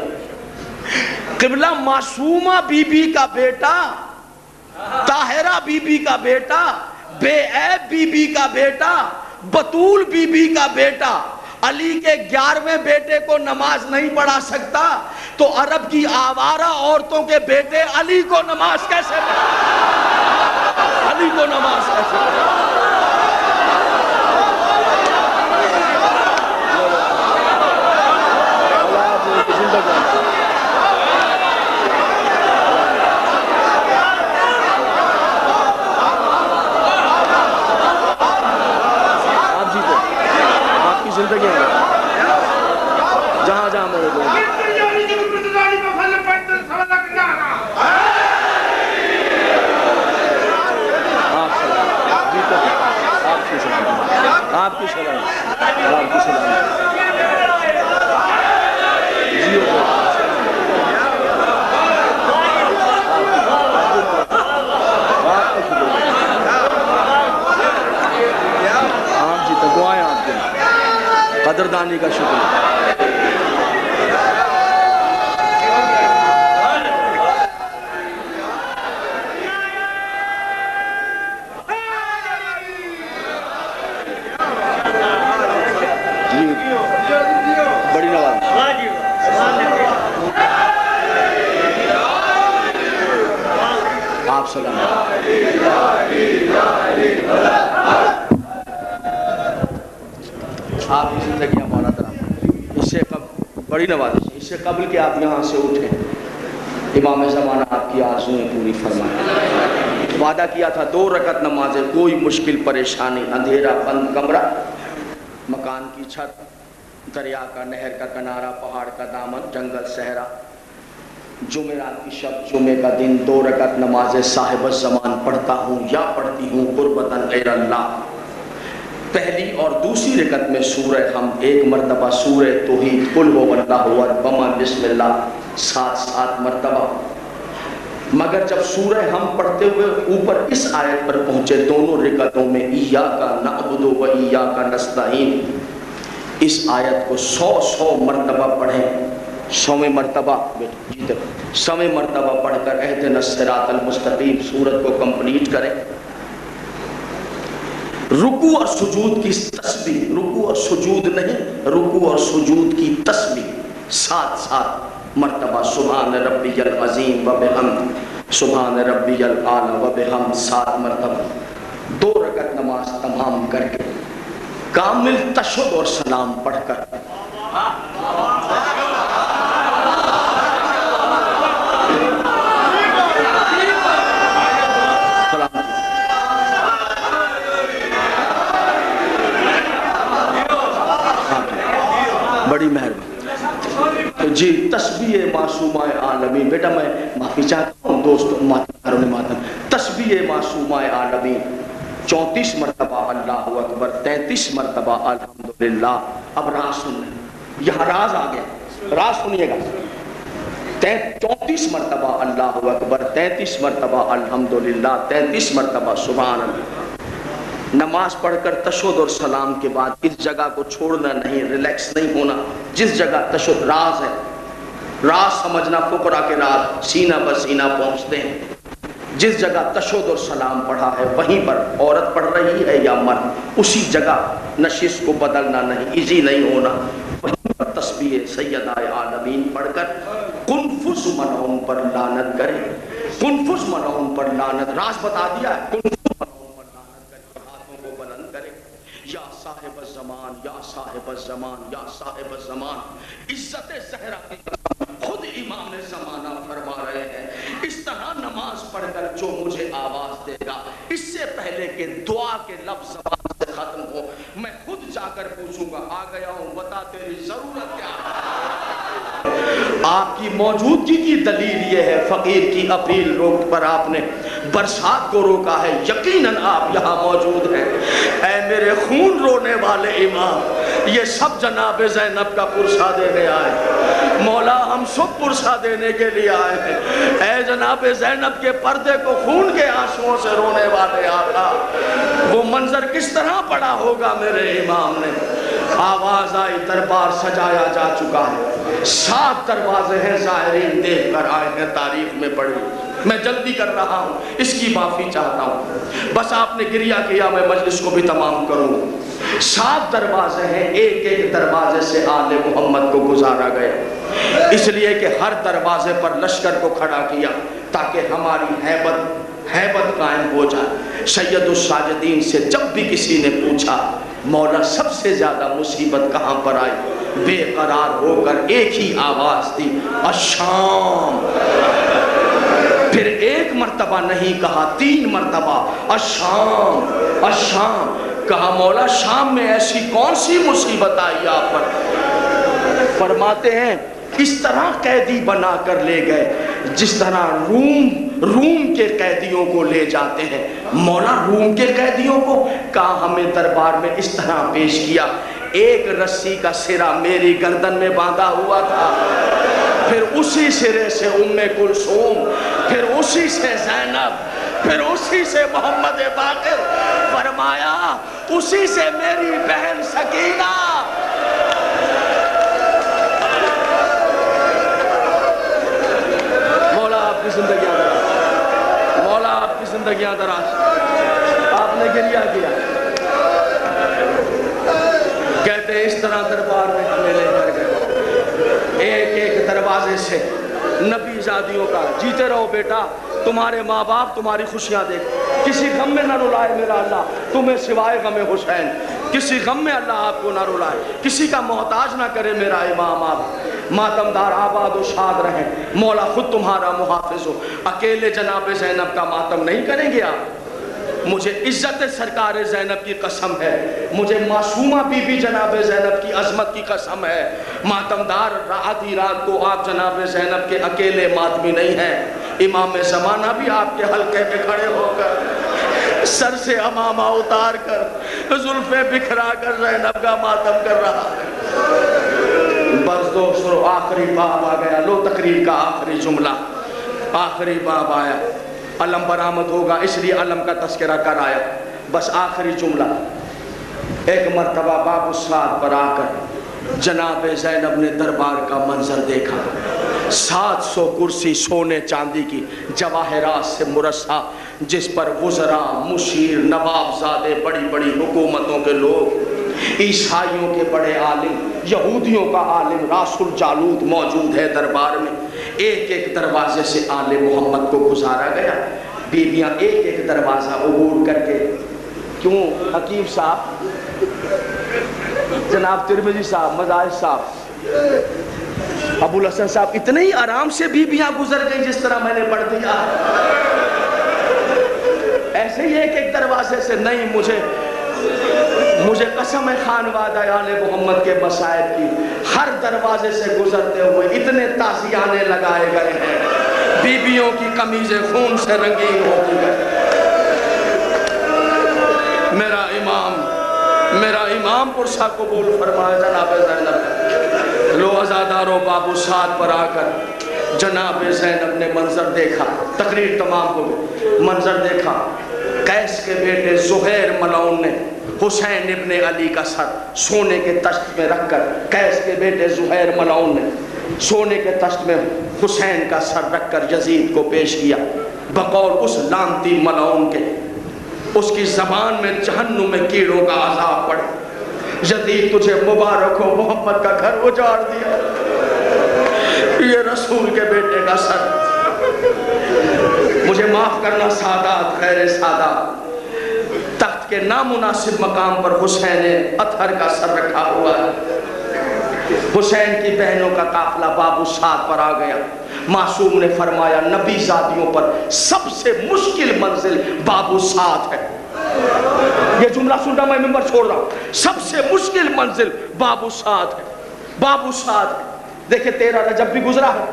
S1: قبلہ معصومہ بی بی کا بیٹا، طاہرہ بی بی کا بیٹا، بے عیب بی بی کا بیٹا، بطول بی بی کا بیٹا، علی کے 11ویں بیٹے کو نماز نہیں پڑھا سکتا تو عرب کی آوارہ عورتوں کے بیٹے علی کو نماز کیسے پڑھا؟ علی کو نماز کیسے پڑھا؟ زندگی ہے جہاں جہاں میرے دو آپ کی سلام آپ کی سلام آپ جی تو دعائیں آپ کے قدردانی کا شکر بڑی نواز آپ سلام آپ کی زندگی مولا تعالیٰ اس سے قبل بڑی نوازش اس سے قبل کہ آپ یہاں سے اٹھیں امام زمانہ آپ کی آرزویں پوری فرمائیں وعدہ کیا تھا 2 رکعت نمازیں کوئی مشکل پریشانی اندھیرا بند کمرہ مکان کی چھت دریا کا نہر کا کنارہ پہاڑ کا دامن جنگل صحرا جمعرات کی شب جمعے کا دن 2 رکعت نمازیں صاحب الزمان پڑھتا ہوں یا پڑھتی ہوں قربتاً غیر اللہ پہلی اور دوسری رکعت میں سورہ ہم 1 مرتبہ سورہ توحید قل هو اللہ احد بما بسم اللہ 7 مرتبہ مگر جب سورہ ہم پڑھتے ہوئے اوپر اس آیت پر پہنچے دونوں رکعتوں میں ایاک نعبد و ایاک نستعین اس آیت کو 100 مرتبہ پڑھیں 100 مرتبہ 100 مرتبہ پڑھ کر اہدنا الصراط المستقیم سورت کو کمپلیٹ کریں رکوع اور سجود کی تسبیح رکوع اور سجود نہیں رکوع اور سجود کی تسبیح 7 مرتبہ سبحان ربی العظیم و بحمد سبحان ربی الاعلی و بحمد 7 مرتبہ 2 رکعت نماز تمام کر کے کامل تشہد اور سلام پڑھ کر بڑی مہربانی جی تسبیح معصومہ عالمین بیٹا میں معافی چاہتا ہوں دوستوں ماتم تسبیح معصومہ عالمین 34 مرتبہ اللہ اکبر 33 مرتبہ الحمدللہ اب راز سن لیں یہاں راز آ گیا راز سنیے گا 34 مرتبہ اللہ اکبر 33 مرتبہ الحمدللہ 33 مرتبہ سبحان اللہ نماز پڑھ کر تشہد اور سلام کے بعد اس جگہ کو چھوڑنا نہیں ریلیکس نہیں ہونا جس جگہ تشہد راز ہے راز سمجھنا فقراء کے راز سینہ بسینہ پہنچتے ہیں جس جگہ تشہد اور سلام پڑھا ہے وہیں پر عورت پڑھ رہی ہے یا مرد اسی جگہ نشست کو بدلنا نہیں ایزی نہیں ہونا وہیں پر تسبیح سیدہ عالمین پڑھ کر کنفس منعون پر لعنت کریں کنفس منعون پر لعنت راز بتا دیا ہے کنفس یا صاحب الزمان یا صاحب الزمان یا صاحب الزمان عزت زہرا کی قسم خود امام زمانہ فرما رہے ہیں اس طرح نماز پڑھ کر جو مجھے آواز دے گا اس سے پہلے کہ دعا کے لفظ زبان سے ختم ہو میں خود جا کر پوچھوں گا آ گیا ہوں بتا تیری ضرورت کیا ہے آپ کی موجودگی کی دلیل یہ ہے فقیر کی اپیل روک پر آپ نے برسات کو روکا ہے یقیناً آپ یہاں موجود ہیں اے میرے خون رونے والے امام یہ سب جناب زینب کا پرسہ دینے آئے مولا ہم سب پرسہ دینے کے لیے آئے ہیں اے جناب زینب کے پردے کو خون کے آنسوؤں سے رونے والے آقا وہ منظر کس طرح پڑا ہوگا میرے امام نے آواز آئی دربار سجایا جا چکا ہے 7 دروازے ہیں زائرین دیکھ کر آئے ہیں تاریخ میں پڑھی میں جلدی کر رہا ہوں اس کی معافی چاہتا ہوں بس آپ نے گریہ کیا میں مجلس کو بھی تمام کروں 7 دروازے ہیں، ایک ایک دروازے سے آل محمد کو گزارا گیا، اس لیے کہ ہر دروازے پر لشکر کو کھڑا کیا تاکہ ہماری ہیبت قائم ہو جائے۔ سید الساجدین سے جب بھی کسی نے پوچھا مولا سب سے زیادہ مصیبت کہاں پر آئی، بے قرار ہو کر ایک ہی آواز تھی، الشام۔ پھر ایک مرتبہ نہیں کہا، 3 مرتبہ الشام الشام کہا۔ مولا شام میں ایسی کون سی مصیبت آئی آپ پر؟ فرماتے ہیں اس طرح قیدی بنا کر لے گئے جس طرح روم کے قیدیوں کو لے جاتے ہیں۔ مولا روم کے قیدیوں کو کہا ہمیں دربار میں اس طرح پیش کیا، ایک رسی کا سرا میری گردن میں باندھا ہوا تھا، پھر اسی سرے سے ام کلثوم، پھر اسی سے زینب، پھر اسی سے محمد باقر، فرمایا اسی سے میری بہن سکینہ۔ مولا آپ کی زندگیاں دراز، مولا آپ کی زندگیاں دراز۔ آپ نے گریہ کیا، کہتے ہیں اس طرح دربار میں ہمیں لے کر گئے، ایک ایک دروازے سے نبی زادیوں کا، جیتے رہو بیٹا، تمہارے ماں باپ تمہاری خوشیاں دیکھ، کسی غم میں نہ رلائے میرا اللہ تمہیں سوائے غم حسین، کسی غم میں اللہ آپ کو نہ رلائے، کسی کا محتاج نہ کرے میرا امام آپ، ماتمدار آباد و شاد رہیں، مولا خود تمہارا محافظ ہو۔ اکیلے جناب زینب کا ماتم نہیں کریں گے آپ؟ مجھے عزت سرکار زینب کی قسم ہے، مجھے معصومہ بی بی جناب زینب کی عظمت کی قسم ہے، ماتمدار آدھی رات کو آپ جناب زینب کے اکیلے ماتمی نہیں ہیں، امام زمانہ بھی آپ کے حلقے میں کھڑے ہو کر سر سے امامہ اتار کر زلفیں بکھرا کر زینب کا ماتم کر رہا ہے۔ بس دوستو آخری باب آ گیا، لو تقریر کا آخری جملہ، آخری باب آیا، علم برآمد ہوگا اس لیے علم کا تذکرہ کر آیا، بس آخری جملہ۔ ایک مرتبہ باب السعد پر آ کر جناب زینب نے دربار کا منظر دیکھا، 700 کرسی سونے چاندی کی جواہرات سے مرصع، جس پر وزراء، مشیر، نواب زادے، بڑی بڑی حکومتوں کے لوگ، عیسائیوں کے بڑے عالم، یہودیوں کا عالم راس الجالوت موجود ہے دربار میں۔ ایک ایک دروازے سے آل محمد کو گزارا گیا، بیویاں ایک ایک دروازہ عبور کر کے، کیوں حکیم صاحب، جناب ترمذی صاحب، مزاج صاحب، ابو الحسن صاحب، اتنے ہی آرام سے بیویاں گزر گئی جس طرح میں نے پڑھ دیا، ایسے ہی ایک ایک دروازے سے نہیں، مجھے قسم ہے خانوادہ آل محمد کے مسائب کی، ہر دروازے سے گزرتے ہوئے اتنے تازیانے لگائے گئے ہیں، بیویوں کی قمیضیں خون سے رنگین ہوتی ہیں۔ میرا امام پرسا قبول فرمائے جناب زینب۔ لو عزادارو باب السعد پر آ کر جناب زینب نے منظر دیکھا، تقریر تمام ہو گئی، منظر دیکھا، قیس کے بیٹے زہیر ملعون نے حسین ابن علی کا سر سونے کے تشت میں رکھ کر، قیس کے بیٹے زہیر ملعون نے سونے کے تشت میں حسین کا سر رکھ کر یزید کو پیش کیا، بقول اس لعنتی ملعون کے اس کی زبان میں جہنم میں کیڑوں کا عذاب پڑے، یزید تجھے مبارک ہو، محمد کا گھر اجاڑ دیا، یہ رسول کے بیٹے کا سر۔ مجھے معاف کرنا سادات، خیر سادات، تخت کے نامناسب مقام پر حسین اطہر کا سر رکھا ہوا ہے۔ حسین کی بہنوں کا قافلہ باب السعد پر آ گیا، معصوم نے فرمایا نبی زادیوں پر سب سے مشکل منزل باب السعد ہے۔ یہ جملہ سننا میں ممبر چھوڑ رہا ہوں، سب سے مشکل منزل باب السعد ہے، باب السعد ہے۔ دیکھیں 13 رجب بھی گزرا ہے،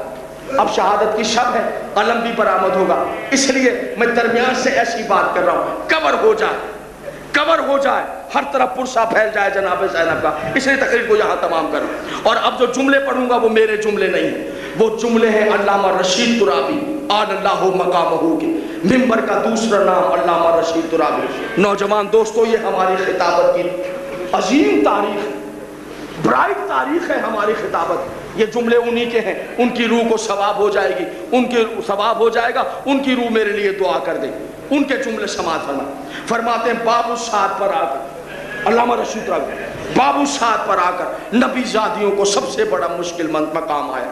S1: اب شہادت کی شب ہے، قلم بھی برآمد ہوگا، اس لیے میں درمیان سے ایسی بات کر رہا ہوں، کور ہو جائے، ہر طرف پرسا پھیل جائے جناب زینب کا، اس لیے تقریر کو یہاں تمام کر رہا ہوں۔ اور اب جو جملے پڑھوں گا وہ میرے جملے نہیں ہیں، وہ جملے ہیں علامہ رشید ترابی آل اللہ مقامہ کے، ممبر کا دوسرا نام علامہ رشید ترابی۔ نوجوان دوستو، یہ ہماری خطابت کی عظیم تاریخ ہے، برائٹ تاریخ ہے ہماری خطابت، یہ جملے انہی کے ہیں، ان کی روح کو ثواب ہو جائے گی، ان کے ثواب ہو جائے گا، ان کی روح میرے لیے دعا کر دے، ان کے جملے سماعت فرما۔ فرماتے ہیں باب السعد پر آ کر علامہ رشید راوی بابو سعد پر آ کر نبی زادیوں کو سب سے بڑا مشکل مقام آیا.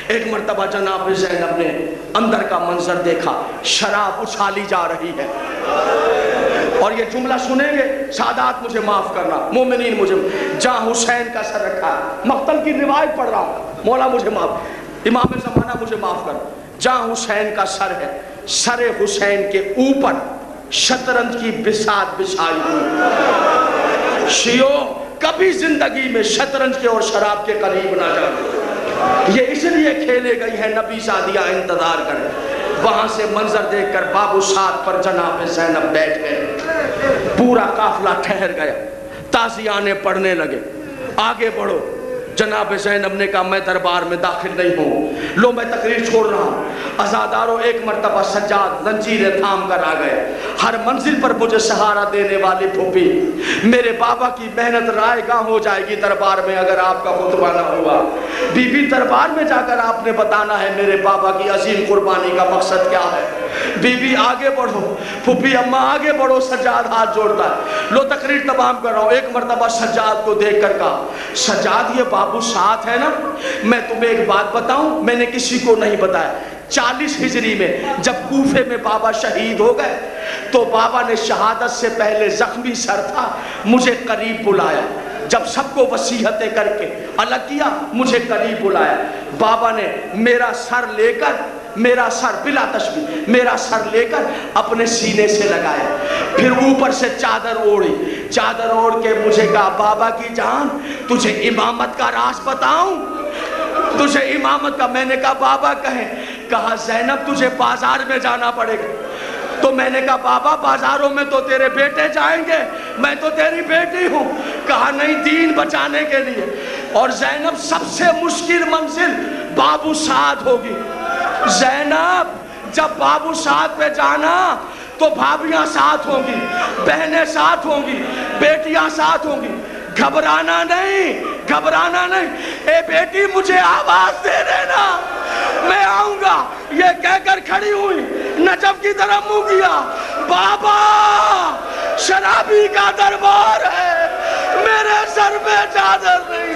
S1: ایک مرتبہ جناب زینب نے اندر کا منظر دیکھا, شراب اچھالی جا رہی ہے, اور یہ جملہ سنیں گے سادات مجھے معاف کرنا, مومنین مجھے, جہاں حسین کا سر رکھا ہے, مقتل کی روایت پڑھ رہا ہوں, مولا مجھے معاف, امام زمانہ مجھے معاف کر, جہاں حسین کا سر ہے, سر حسین کے اوپر شطرنج کی بساط بچھائی ہوئی. شیعو کبھی زندگی میں شطرنج کے اور شراب کے قریب نہ جاؤ, یہ اس لیے کھیلے گئی ہے نبی زادیہ انتظار کریں. وہاں سے منظر دیکھ کر بابو سعد پر جناب زینب بیٹھ گئے, پورا قافلہ ٹھہر گیا, تازیانے پڑھنے لگے, آگے بڑھو. جناب زینب نے کہا میں دربار میں داخل نہیں ہوں, لو میں تقریر چھوڑ رہا ہوں. عزاداروں ایک مرتبہ سجاد زنجیریں تھام کر آ گئے. ہر منزل پر مجھے سہارا دینے والی پھوپھی, میرے بابا کی محنت رائے گاں ہو جائے گی دربار میں اگر آپ کا خطبہ نہ ہوا. بی بی دربار میں جا کر آپ نے بتانا ہے میرے بابا کی عظیم قربانی کا مقصد کیا ہے. بی بی آگے بڑھو, پھوپھی اماں آگے بڑھو. سجاد ہاتھ جوڑتا ہے, لو تقریر تمام کر رہا ہوں. ایک مرتبہ سجاد کو دیکھ کر کہا, سجاد یہ بابو ساتھ ہے نا, میں تمہیں ایک بات بتاؤں, میں نے کسی کو نہیں بتایا. 40 ہجری میں جب کوفے میں بابا شہید ہو گئے تو بابا نے شہادت سے پہلے زخمی سر تھا, مجھے قریب بلایا. جب سب کو وصیتیں کر کے الگ کیا مجھے قریب بلایا. بابا نے میرا سر لے کر, میرا سر بلا تشبیہ, میرا سر لے کر اپنے سینے سے لگایا, پھر اوپر سے چادر اوڑھی. چادر اوڑھ کے مجھے کہا بابا کی جان تجھے امامت کا راز بتاؤں, تجھے امامت کا. میں نے کہا بابا کہیں. کہا زینب تجھے بازار میں جانا پڑے گا. تو میں نے کہا بابا بازاروں میں تو تیرے بیٹے جائیں گے, میں تو تیری بیٹی ہوں. کہا نہیں, دین بچانے کے لیے. اور زینب سب سے مشکل منزل بابو سعد ہوگی. زینب جب بابو سعد پہ جانا تو بھابیاں ساتھ ہوں گی, بہنیں ساتھ ہوں گی, بیٹیاں ساتھ ہوں گی. گھبرانا نہیں, گھبرانا نہیں. اے بیٹی مجھے آواز دے دینا, میں آؤں گا. یہ کہہ کر کھڑی ہوئی, نجف کی طرف منہ کیا, بابا شرابی کا دربار ہے, میرے سر پہ چادر نہیں